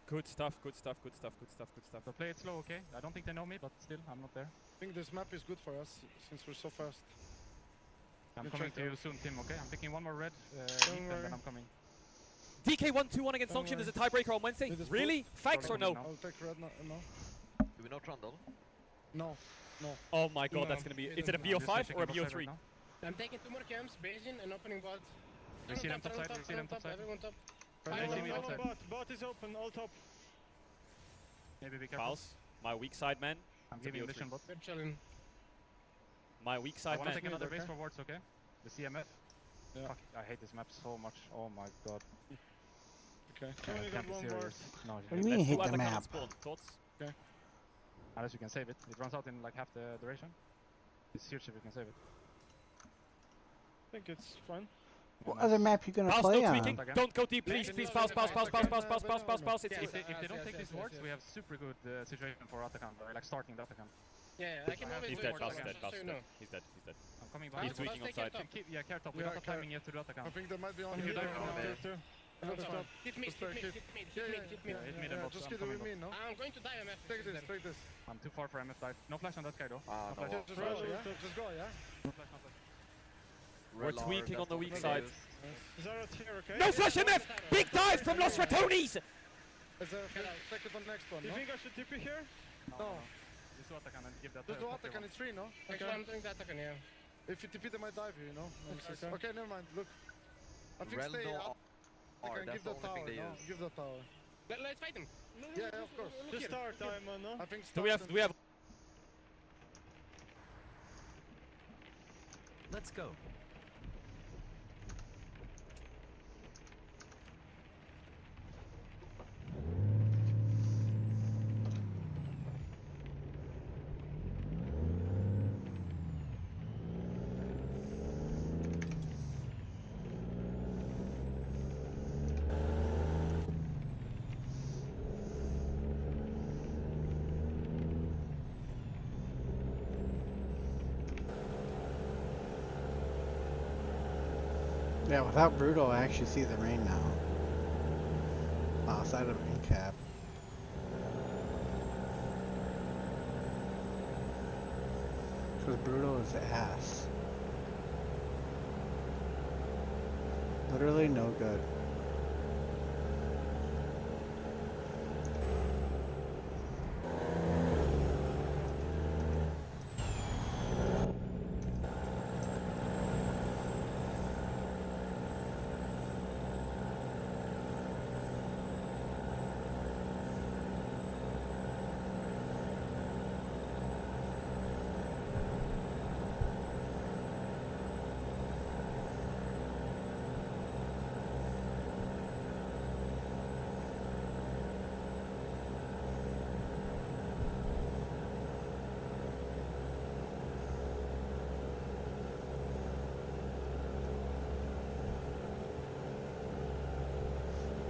Good stuff, good stuff, good stuff, good stuff, good stuff. So play it slow, okay? I don't think they know me, but still, I'm not there. I think this map is good for us since we're so fast. I'm Good coming try, to you soon, Tim, okay? I'm picking one more red Don't and worry. then I'm coming. DK1-2-1 against Don't Longship. There's a worry. tiebreaker on Wednesday. Do this Really? Facts or no? No. I'll take red now. No. Do we not Trundle? No. No. Oh my god, No, that's gonna be. it Is it a doesn't matter. BO5 or a BO3? I'm taking 2 more camps, Basin and opening bot. We see them top side, we see them top side. Everyone top. They see me outside. Bot is open, all top. Maybe be careful. Pulse. My weak side man. I'm It's a giving BO3. vision bot. We're chilling. My weak I side wanna man. take another base okay? for wards, okay? The CMF. Yeah. Fuck, I hate this map so much. Oh my god. Okay. I can't be serious. No, What do you mean Let's hit do the Atacama map? spawn. Thoughts? unless you can save it. It runs out in like half the duration. It's huge if you can save it. I think it's fine. What other map you gonna Pulse, play no on? tweaking. Don't go deep, please. Please, pulse, pulse, pulse, pulse, pulse, pulse, pulse, pulse, pulse. It's If they don't take these wards, we have super good situation for Atakan, like starting the Atakan. Yeah, I can always He's do dead, it. Pulse just dead, so Pulse you dead. know. He's dead, he's dead. I'm coming He's back. tweaking on side. Yeah, care top. We're Yeah, not care. timing yet to the Atakan. I think there might be on Can here. you dive on There there? too. No, Another no. top. Hit me, Just hit me, back, hit me, hit me, hit me. Yeah, hit me the box. Just I'm get coming with me, box. no? I'm going to die, MF. Take this, take this. I'm too far for MF dive. No flash on that guy though. Ah, No no. flash. Just go, yeah? Just go, yeah? No flash, no flash. We're tweaking on the weak side. Zarot here, okay? No flash MF! Big dive from Los Ratonis! Is there take it on the next one, no? You think I should TP here? No. Just do Atakan and give that. Just do Atakan, it's free, no? Actually, I'm doing that again, yeah. If you TP, they might dive you, you know? Okay. Okay, never mind, look. I think Rel stay no up. R, Give that's the the only tower, thing they no? use. Give the tower. Let's fight him. Yeah, of course. Just start time, no? I think Do we have, start do we have... Let's go. Yeah, without Brutal, I actually see the rain now. Outside of in cap. Because Brutal is ass. Literally no good.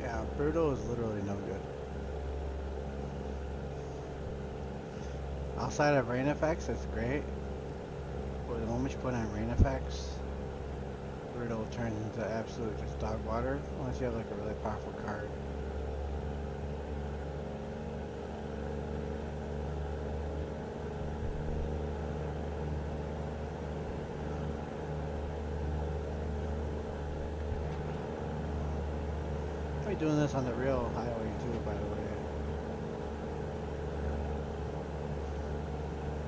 Yeah, Brutal is literally no good. Outside of rain effects, it's great. But the moment you put on rain effects, Brutal turns into absolute just dog water unless you have like a really powerful card. I'll be doing this on the real highway too, by the way.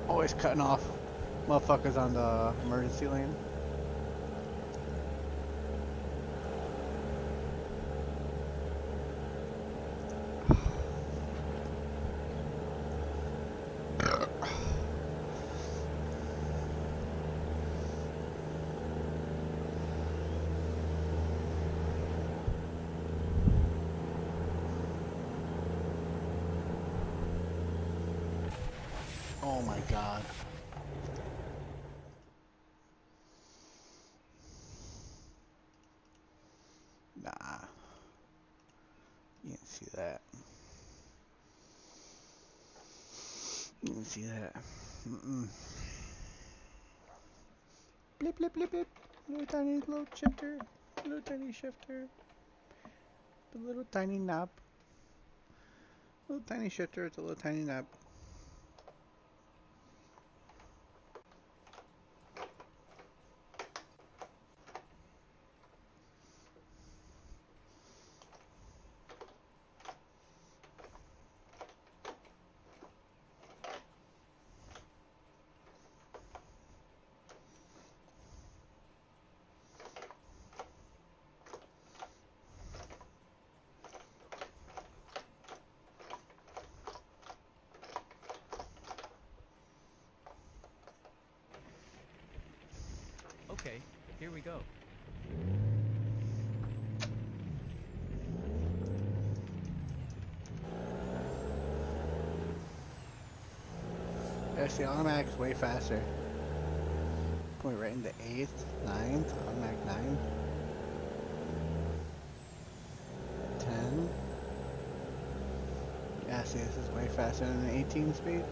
Always cutting off motherfuckers on the emergency lane. Oh my god. Nah. You didn't see that. You didn't see that. Mm-mm. Blip, blip, blip, blip. Little tiny little shifter. Little tiny shifter. The little tiny knob. Little tiny shifter, it's a little tiny knob. Okay, here we go. Yes, the automatic's way faster. Going right into 8th, 9th, automatic 9. 10. Yeah, see, this is way faster than the 18 speed.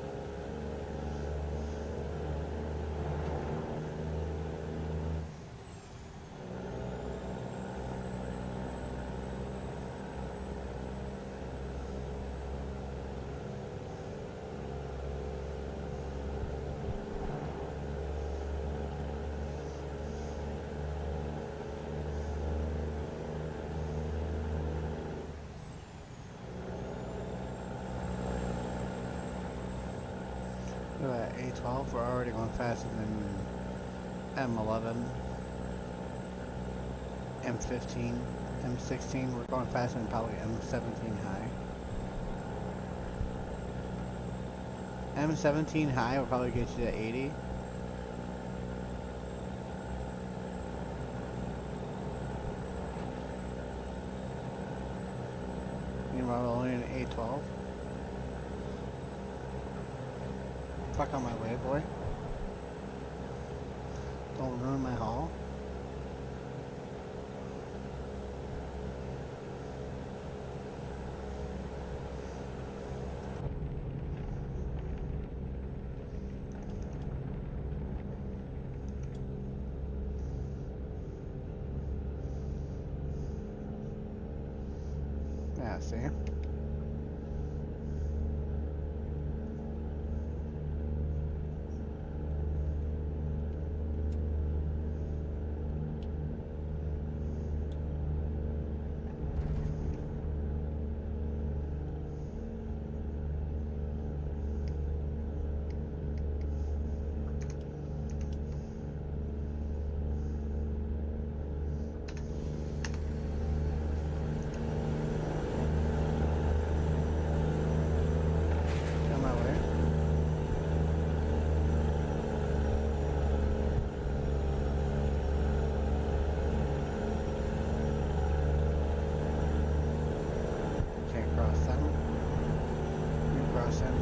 Look at that, A12, we're already going faster than M11, M15, M16, we're going faster than probably M17 high. M17 high will probably get you to 80. Meanwhile, we're only in A12. Fuck on my way, boy. Don't ruin my haul. Yeah, see? On my way. Can't cross them. You cross them.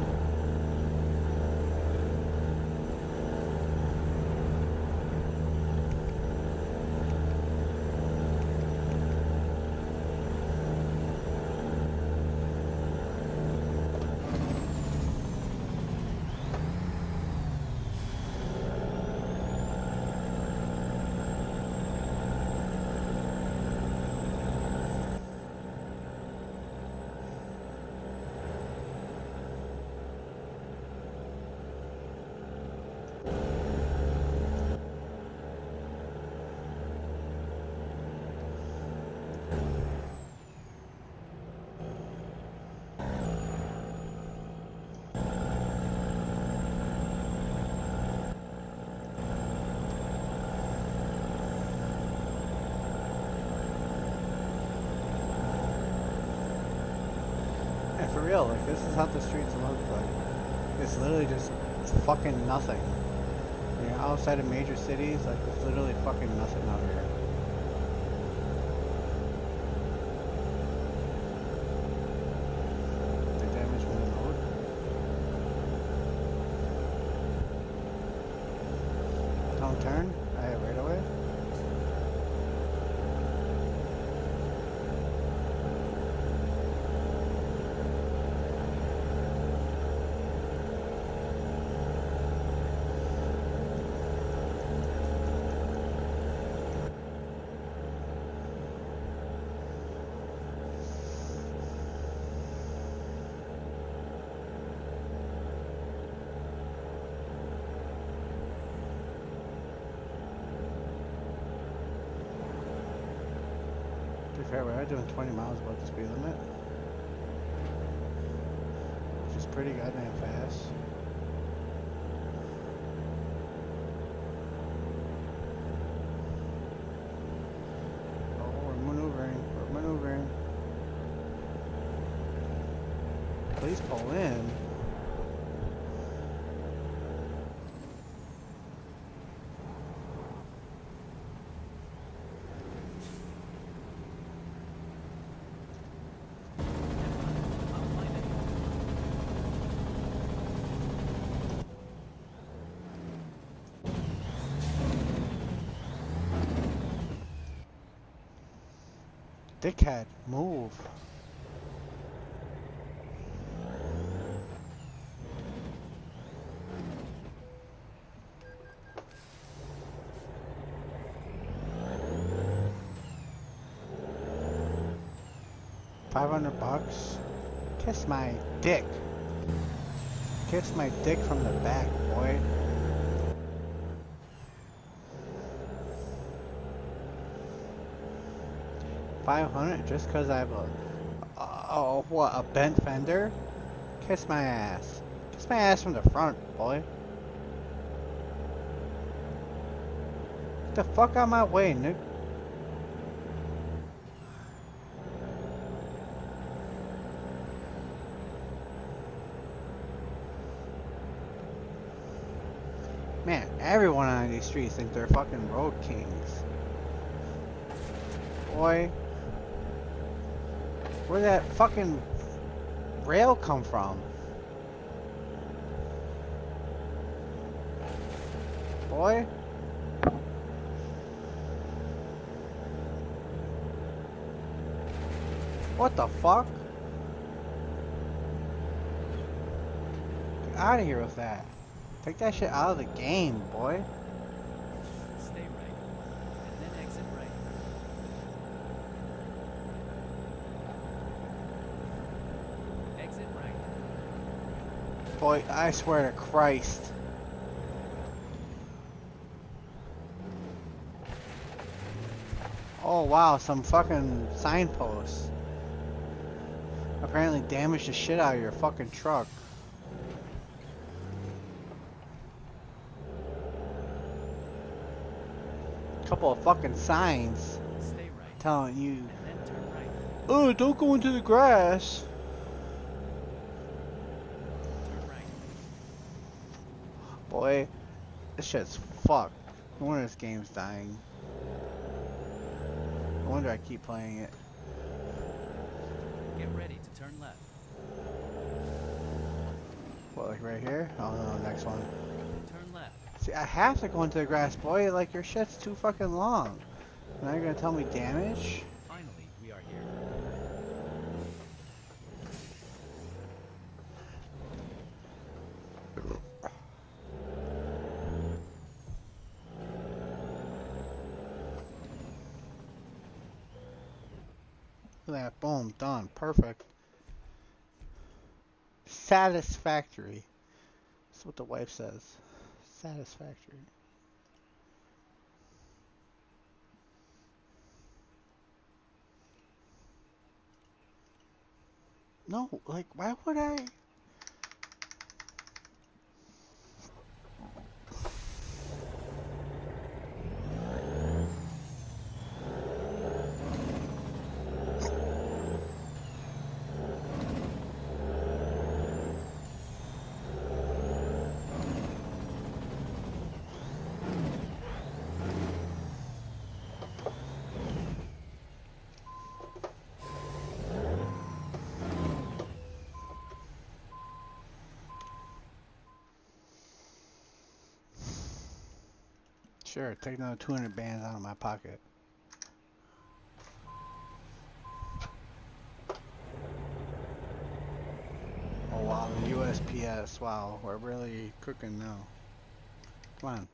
And for real, like, this is how the streets look like. It's literally just fucking nothing. You know, outside of major cities, like, there's literally fucking nothing out here. The damage from the road. Don't turn. I have right away. fair, we are doing 20 miles above the speed limit. Which is pretty goddamn fast. Oh, we're maneuvering. We're maneuvering. Please pull in. I'll find a new Dickhead, move. $500? Kiss my dick. Kiss my dick from the back, boy. $500 just because I have a bent fender? Kiss my ass. Kiss my ass from the front, boy. Get the fuck out of my way, Nick. Man, everyone on these streets think they're fucking road kings. Boy. Where'd that fucking rail come from? Boy. What the fuck? Get out of here with that. Take that shit out of the game, boy. stay right, and then exit right. Exit right. Boy, I swear to Christ. Oh wow, some fucking signposts. Apparently damaged the shit out of your fucking truck. Couple of fucking signs Stay right, telling you, and then turn right. oh, don't go into the grass. Turn right. Boy, this shit's fucked. No wonder this game's dying. No wonder I keep playing it. Get ready to turn left. What, like right here? Oh no, next one. Turn left. See, I have to go into the grass, boy. Like, your shit's too fucking long. Now you're gonna tell me damage? Finally, we are here. Look at that. Boom. Done. Perfect. Satisfactory. That's what the wife says. Satisfactory. No, like, why would I? Sure, take another 200 bands out of my pocket. Oh wow, the USPS, wow, we're really cooking now. Come on.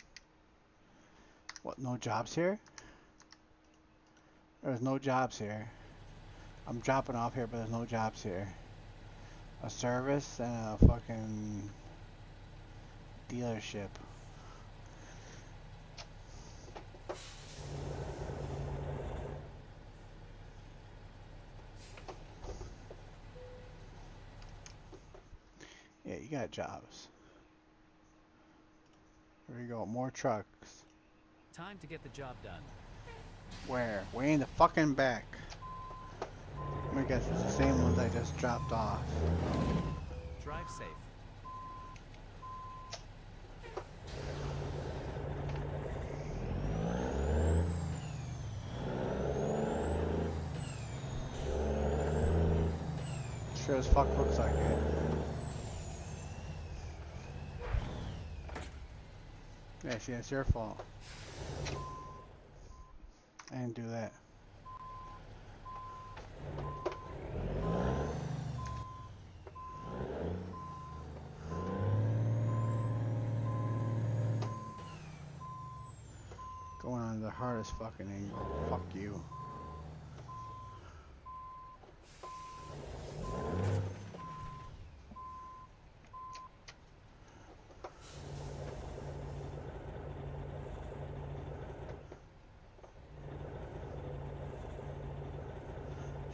What, no jobs here? There's no jobs here. I'm dropping off here, but there's no jobs here. A service and a fucking dealership. You got jobs. Here we go. More trucks. Time to get the job done. Where? Way in the fucking back. I guess it's the same ones I just dropped off. Drive safe. Sure as fuck looks like it. Yeah, see, it's your fault. I didn't do that. Going on the hardest fucking angle. Fuck you.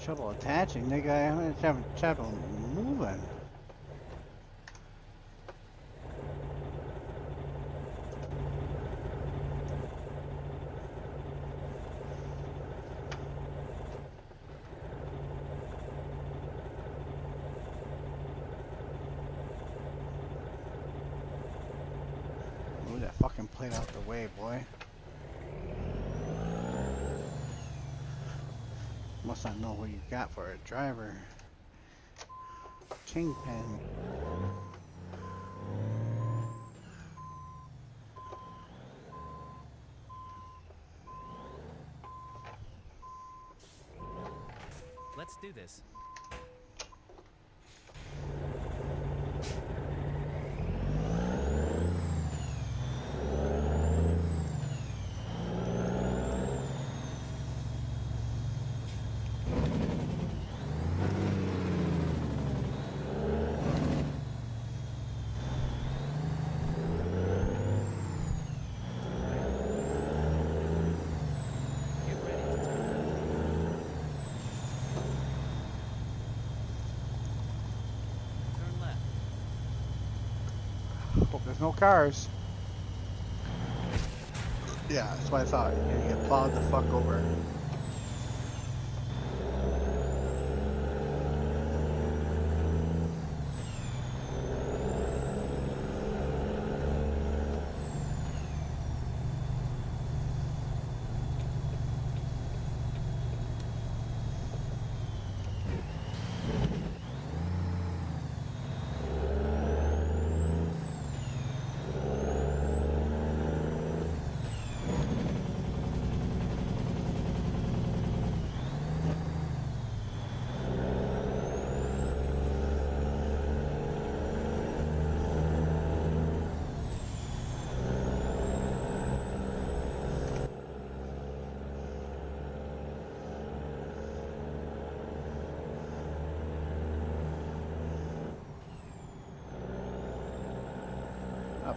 Shuttle attaching, nigga. I'm having trouble moving. Move that fucking plate out the way, boy. Must not know who you got for a driver. Kingpin. Let's do this. Get ready to turn left. Hope there's no cars. Yeah, that's what I thought. You're gonna get plowed the fuck over.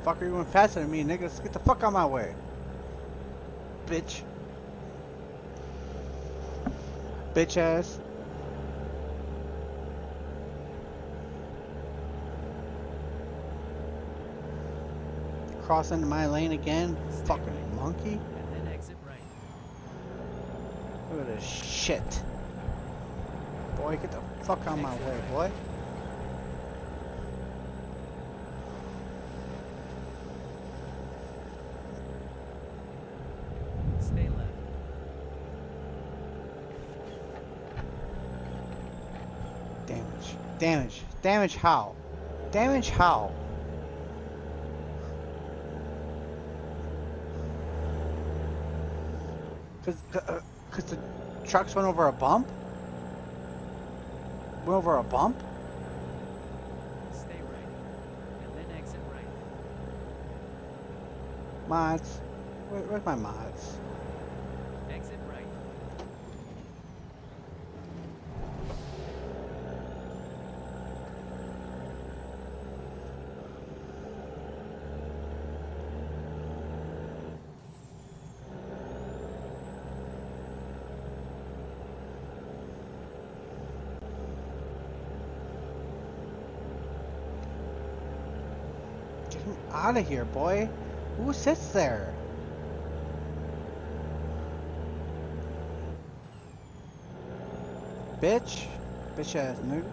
Fucker, you went faster than me, niggas. Get the fuck out of my way. Bitch. Bitch ass. Cross into my lane again. Fucking monkey. And then exit right. Look at this shit. Boy, get the fuck out of my way, boy. Stay left. Damage. Damage. Damage how? Damage how? Cause the trucks went over a bump? Went over a bump? Stay right. And then exit right. Mods. Where's my mods? Exit right. Come out of here, boy. Who sits there? Bitch. Bitch ass nigga.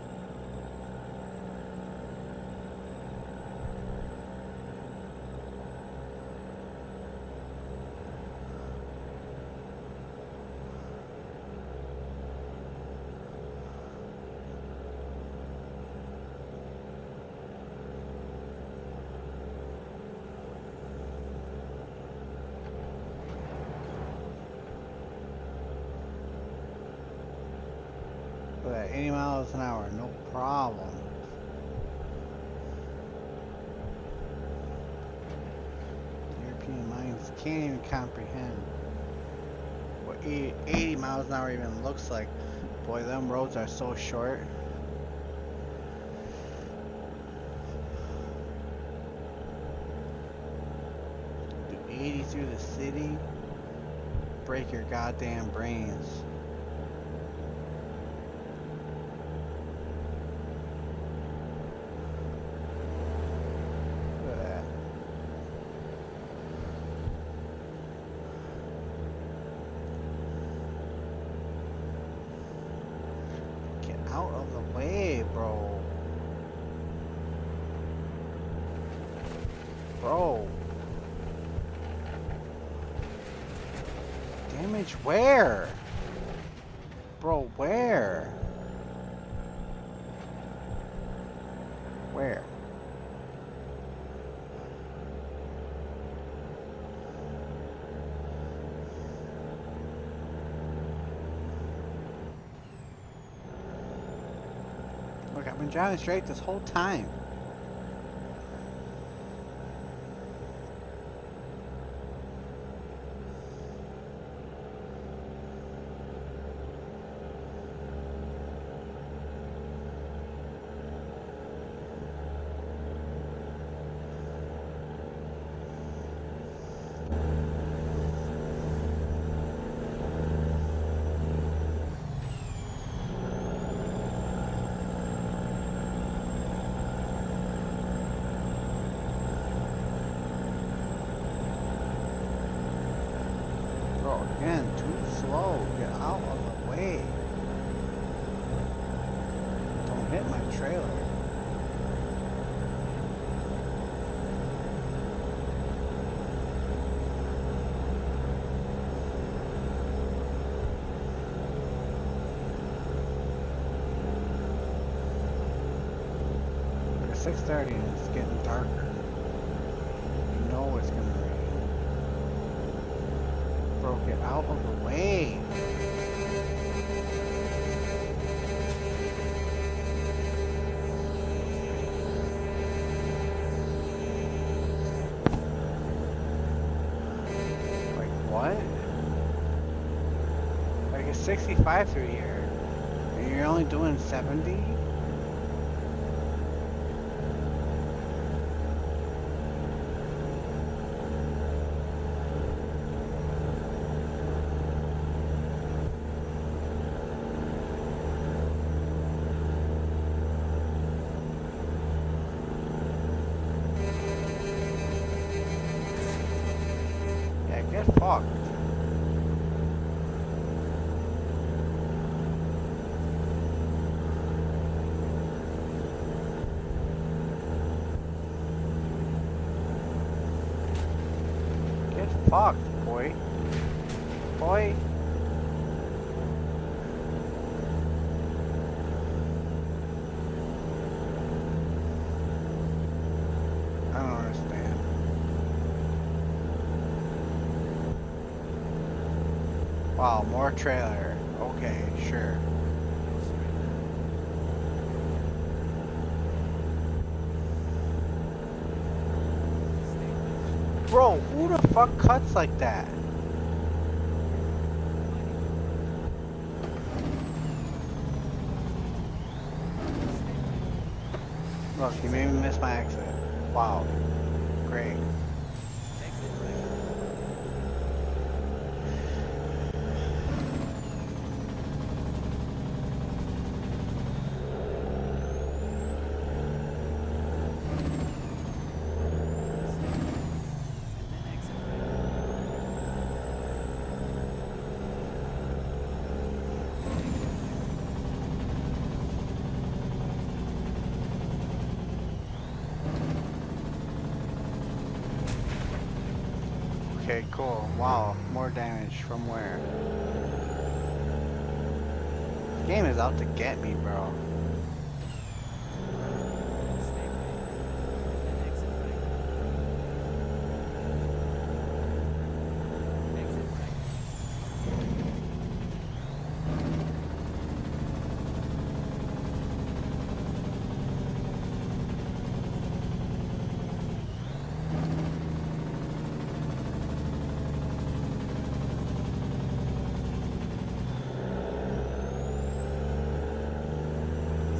But at 80 miles an hour, no problem. European minds can't even comprehend what 80 miles an hour even looks like. Boy, them roads are so short. Do 80 through the city, break your goddamn brains. Look at that. Get out of the way, bro. Bro. Damage where? Bro, where? Where? Look, I've been driving straight this whole time. Bro, again, too slow. Get out of the way. Don't hit my trailer. It's 6:30 and it's getting darker. You know it's gonna rain. Bro, get out of the way. Like what? Like it's 65 through here. And you're only doing 70? Yeah, get fucked. Get fucked, boy. Boy. I don't understand. Wow, more trailer. Okay, sure. Bro, who the fuck cuts like that? Look, you made me miss my exit. Wow. Great. Okay, cool. Wow, more damage from where? This game is out to get me, bro. Stay right. Then exit right. Exit right.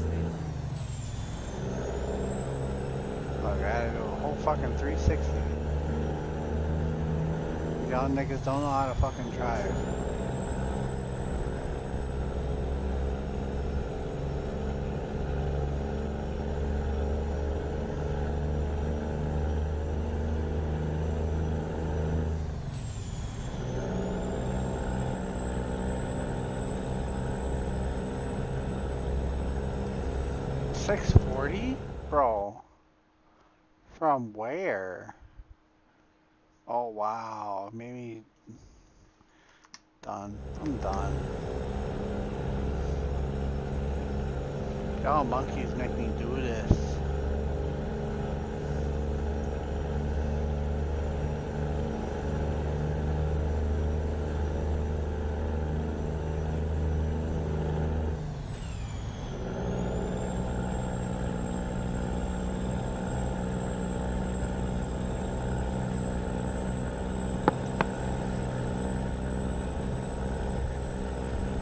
Stay left. Oh, I gotta do a whole fucking 360. Y'all niggas don't know how to fucking drive. $640? Bro. From where? Oh wow, maybe done. I'm done. Y'all monkeys make me do this.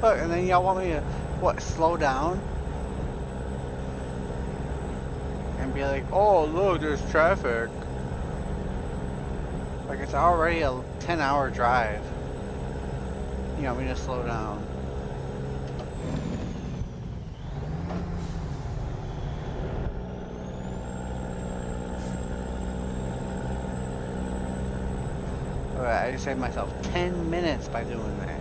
Look, and then y'all want me to, what, slow down? And be like, oh look, there's traffic. Like it's already a 10-hour drive. You want me to slow down? Alright, I just saved myself 10 minutes by doing that.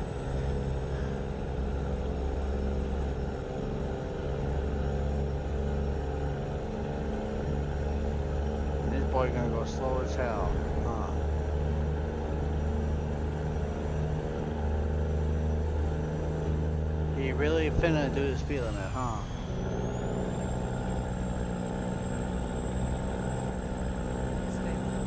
Boy gonna go slow as hell, huh? He really finna do the speed limit, huh? Stay left.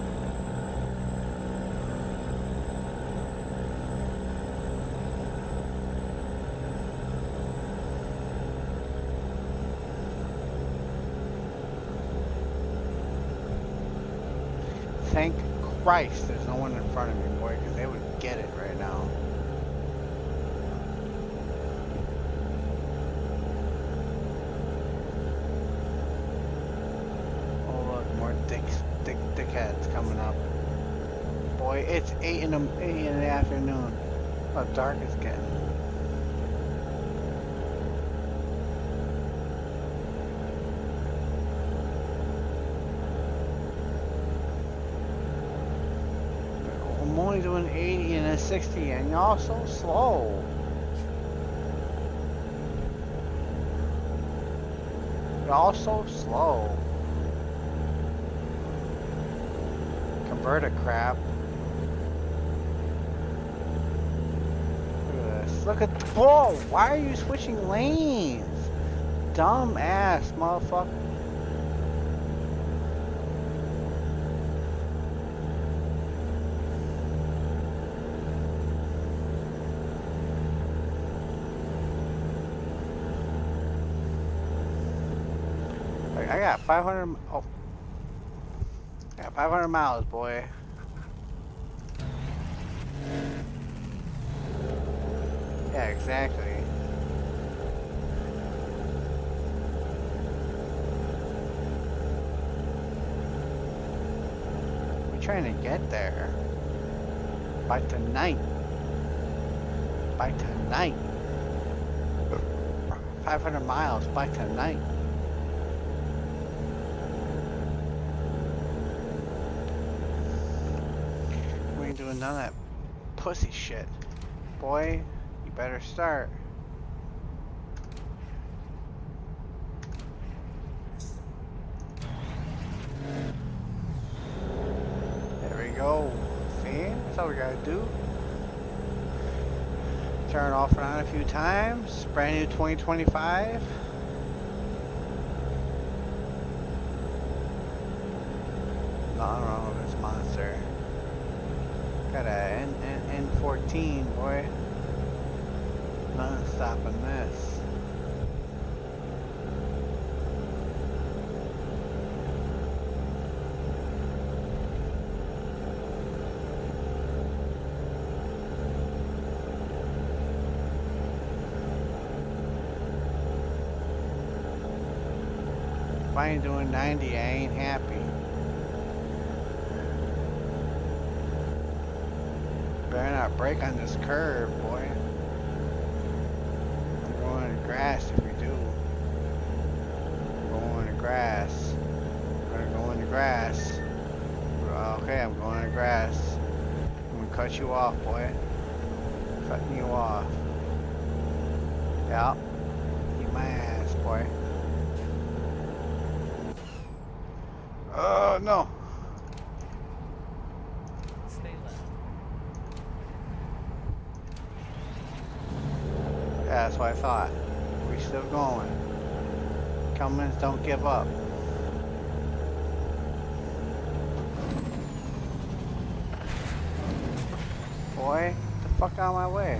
Thank Christ there's no one in front of me, boy, because they would get it right now. Oh look, more dickheads coming up. Boy, it's 8 in the afternoon. How dark it's getting. I'm only doing 80 and a 60 and y'all so slow. Y'all so slow. Converter crap. Look at this. Look at, whoa, why are you switching lanes? Dumb ass motherfucker. I got 500. Oh, I got 500 miles, boy. Yeah, exactly. We're trying to get there by tonight. By tonight. 500 miles by tonight. We ain't doing none of that pussy shit. Boy, you better start. There we go. See? That's how we gotta do. Turn off and on a few times. Brand new 2025. Nothing wrong with this monster. Got a N14, boy. Nothing stopping this. If I ain't doing 90, I ain't happy. Better not break on this curve, boy. I'm going in the grass if we do. I'm going in the grass. I'm gonna go in the grass. Okay, I'm going in the grass. I'm gonna cut you off, boy. Cutting you off. Yep. Eat my ass, boy. Oh, no. Stay left. Yeah, that's what I thought. We still going. Cummins, don't give up. Boy, get the fuck out of my way.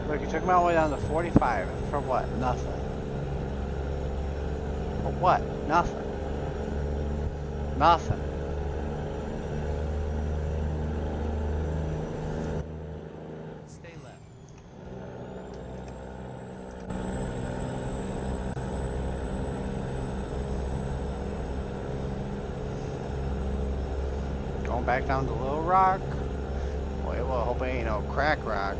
Look, you took me all the way down to 45. For what? Nothing. For what? Nothing. Nothing. Stay left. Going back down to Little Rock. Boy, well, I hope it ain't no crack rock.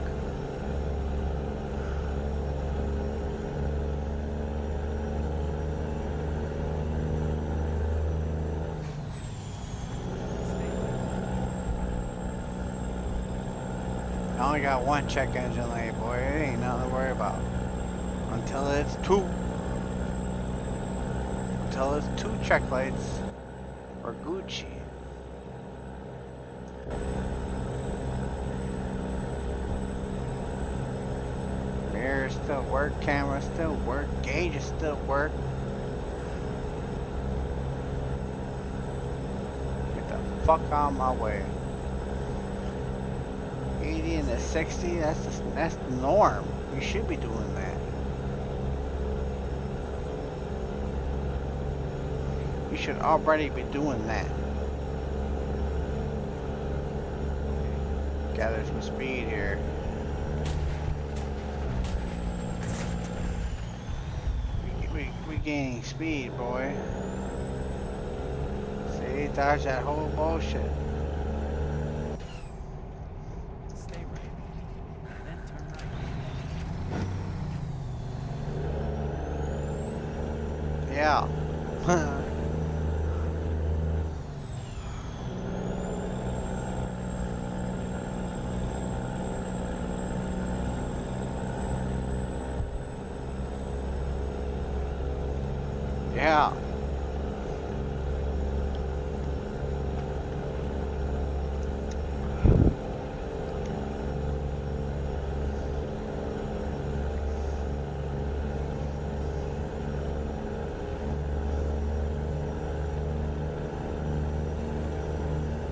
I only got one check engine light, boy. It ain't nothing to worry about. Until it's two. Until it's two check lights. Or Gucci. Mirrors still work, cameras still work, gauges still work. Get the fuck out of my way. 80 and a 60, that's the norm. You should be doing that. You should already be doing that. Gather some speed here. We gaining speed, boy. See, dodge that whole bullshit. Stay right. Then turn right. Yeah. Yeah.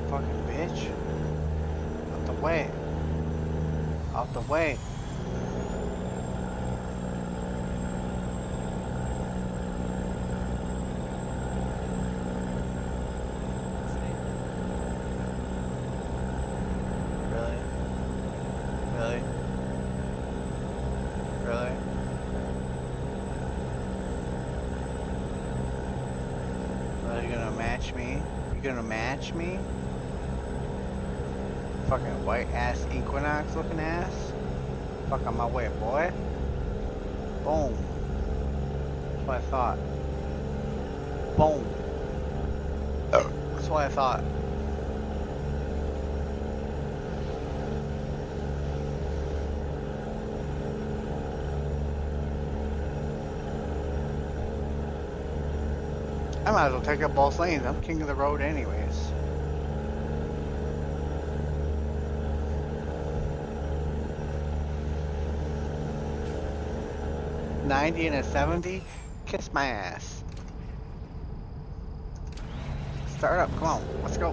Fucking bitch. Out the way. Out the way. Really? Really? Really? Are you gonna match me? You gonna match me? Fucking white ass Equinox looking ass. Fuck on my way, boy. Boom. That's what I thought. Boom. That's what I thought. I might as well take up both lanes. I'm king of the road anyways. 90 and a 70? Kiss my ass. Start up, come on, let's go.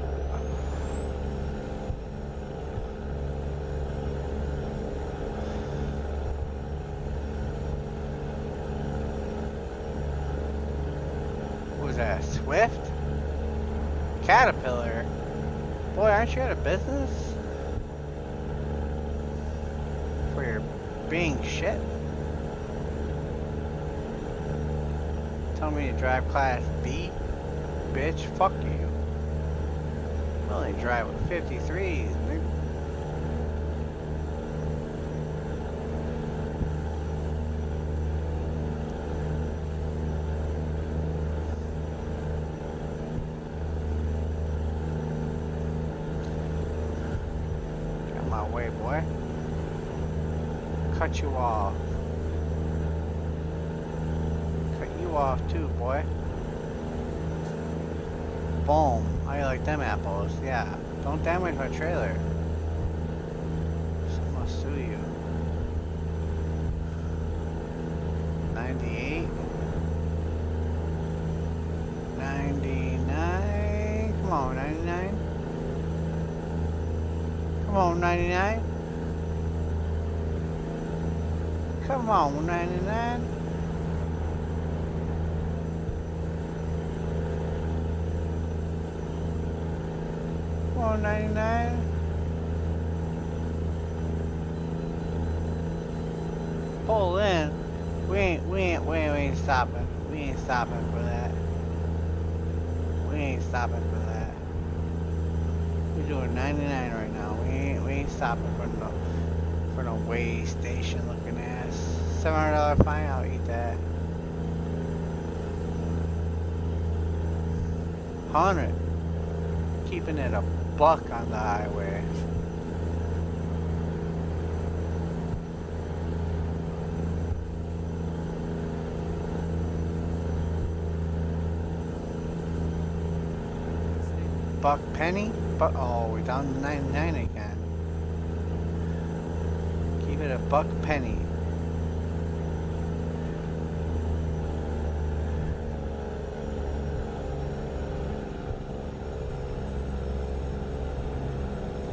What was that, Swift? Caterpillar? Boy, aren't you out of business? For your being shit? Tell me to drive class B? Bitch, fuck you. I only drive with 53s, nigga. Get my way, boy. Cut you off. Cut you off too, boy. Boom. How you like them apples? Yeah. Don't damage my trailer. Someone will sue you. 98. 99. Come on, 99. Come on, 99. Come on, 99. Come on, 99. Pull in. We ain't stopping. We ain't stopping for that. We ain't stopping for that. We're doing 99 right now. We ain't stopping for no way station looking ass. $700 fine, I'll eat that. 100. Keeping it a buck on the highway. Buck penny? But oh, we're down to 99 again. Keep it a buck penny.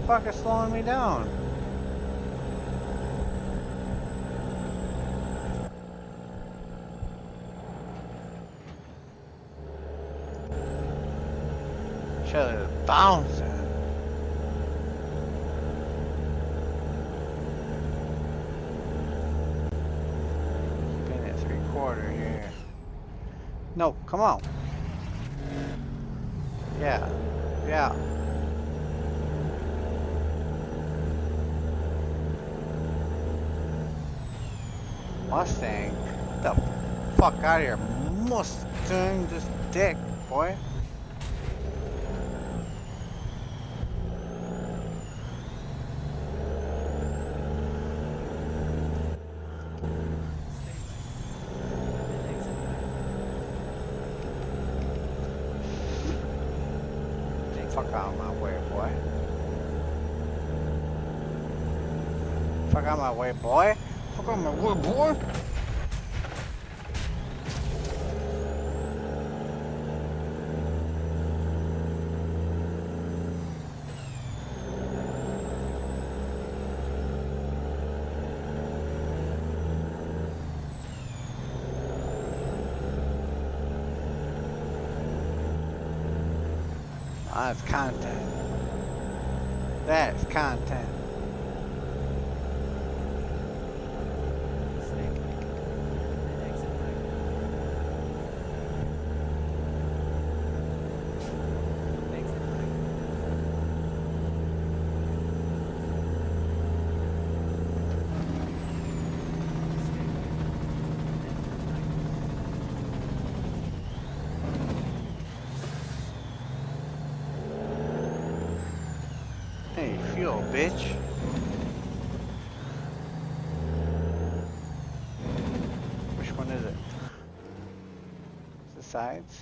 The fuck is slowing me down? Trailer's bouncing. Keeping it 3/4 here. No, come on. Yeah. Yeah. Mustang? Get the fuck out of here. Mustang, this dick, boy. Fuck out of my way, boy. Fuck out of my way, boy. Fuck out of my way, boy. That's content. That's content. Hey, fuel, bitch. Which one is it? The sides?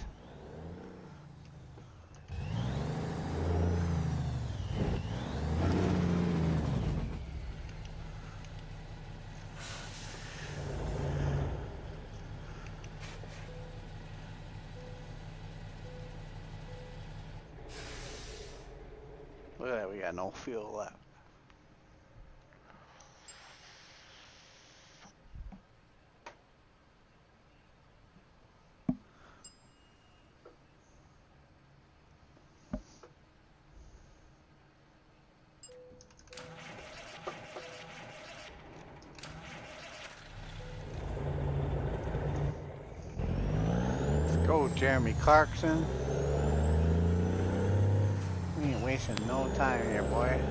we got no fuel left. Let's go, Jeremy Clarkson. We ain't wasting no time here, boy.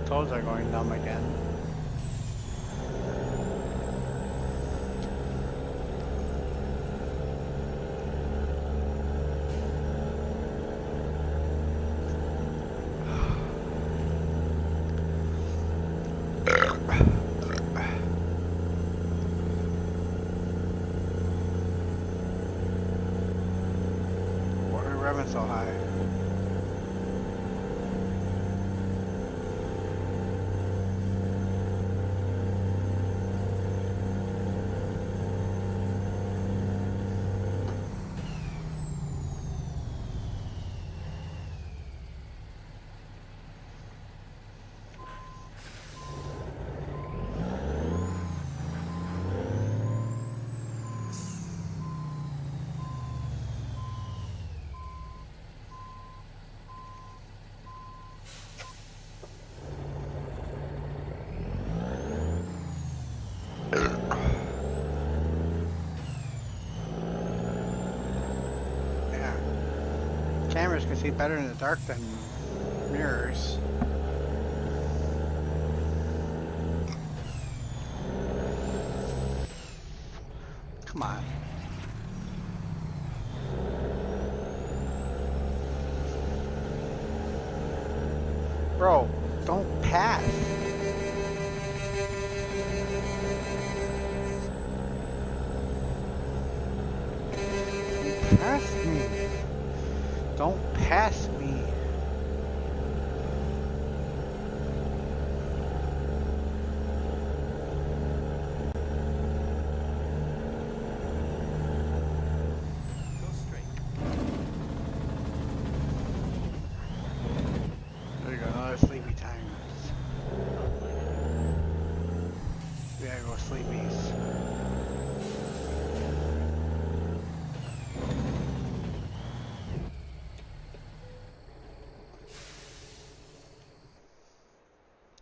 Toes are going numb again. Why are we revving so high? Yeah. Cameras can see better in the dark than mirrors. Come on. Bro, don't pass. Pass me. Don't pass me. Go straight. There you go, another sleepy time. We gotta go sleepies.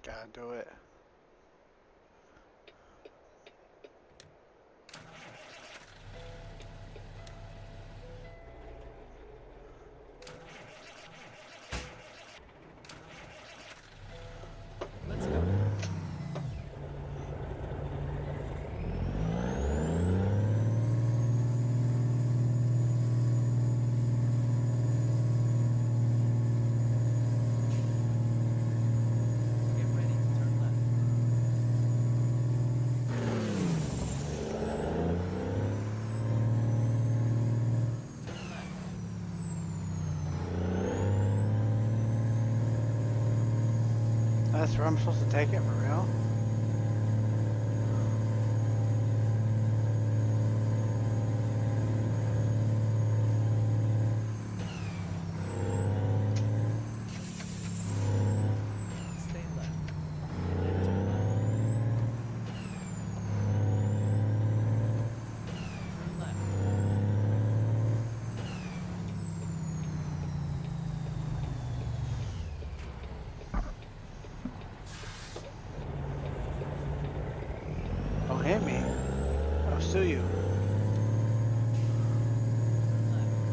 Gotta do it. Let's go. Get ready to turn left. Turn left. That's where I'm supposed to take it, for real? Stay left. And then turn left. Turn left. Don't hit me. I'll sue you. Turn left.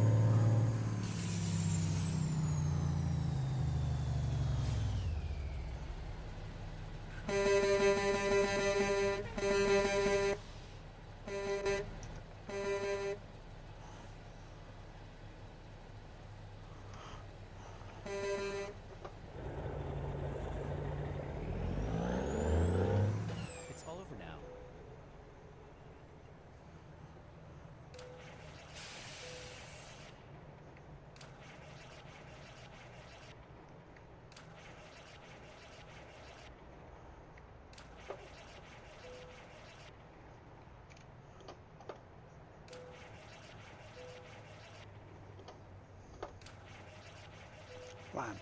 It's all over now. Come on.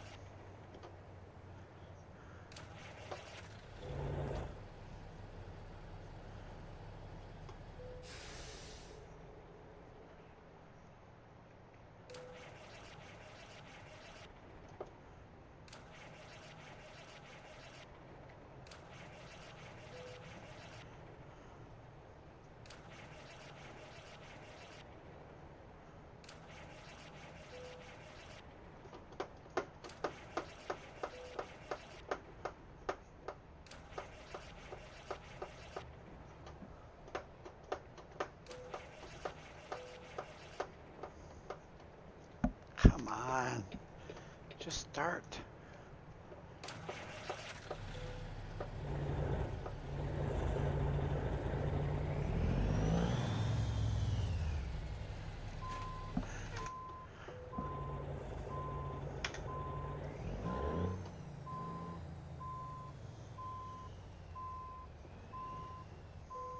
Come on. Just start.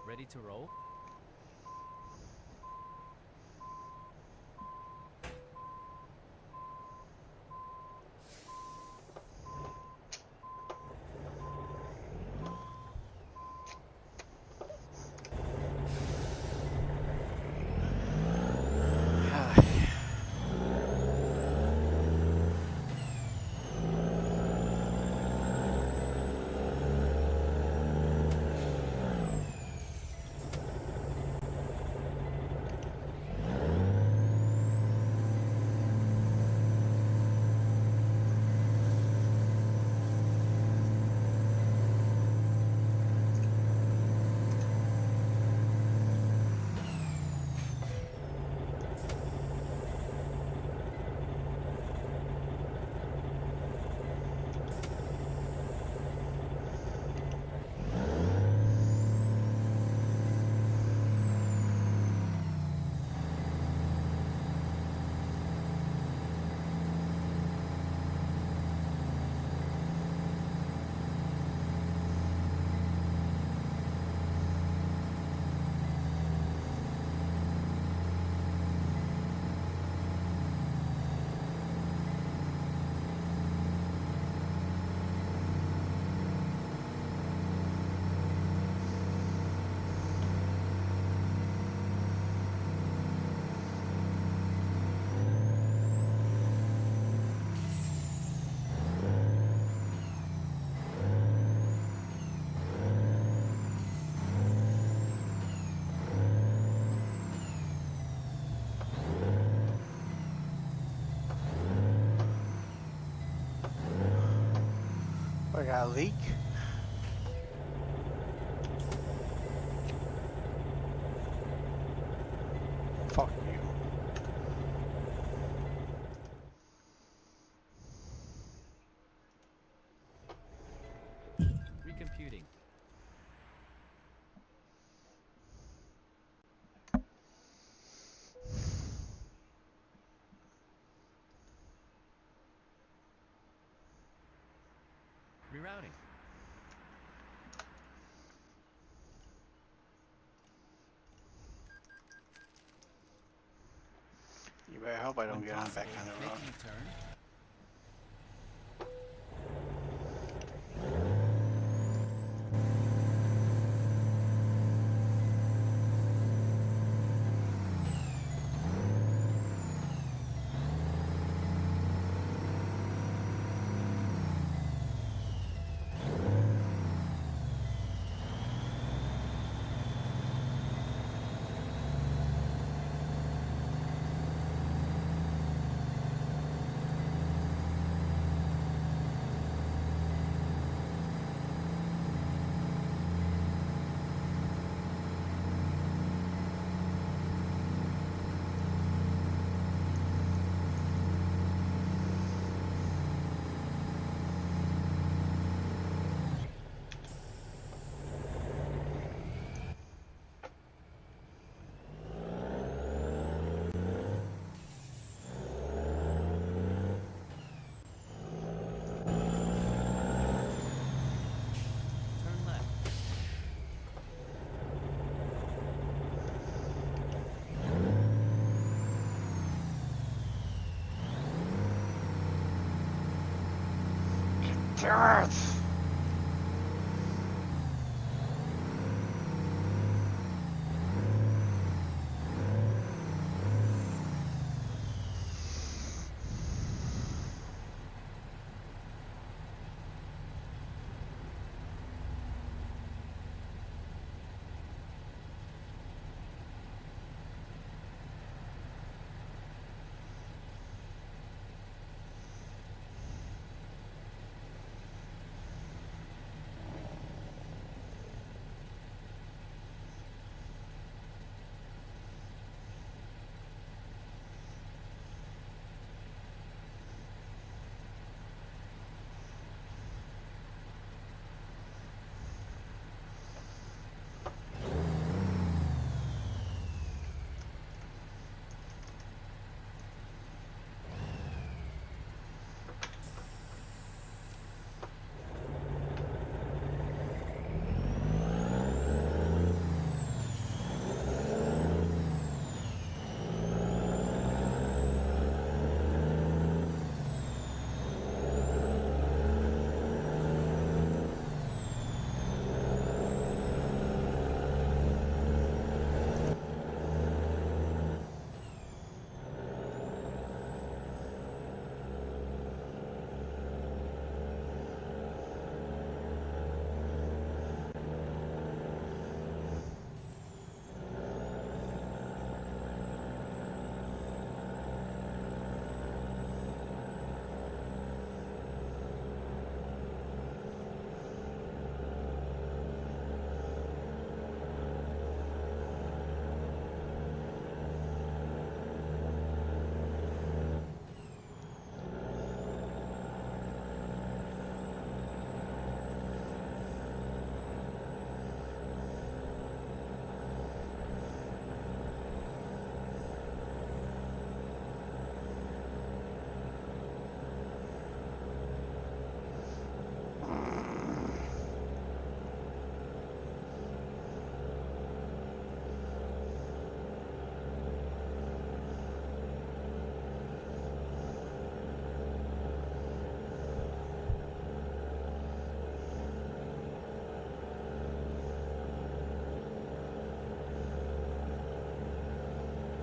Ready to roll? I got a leak. Fuck you. Recomputing. Rerouting. You better hope I don't When get on back possible, on the making road. a turn. Damn it!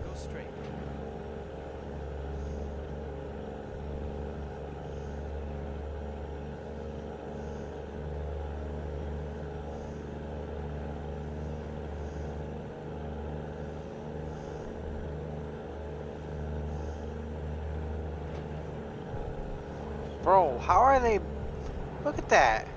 Go straight. Bro, how are they? Look at that.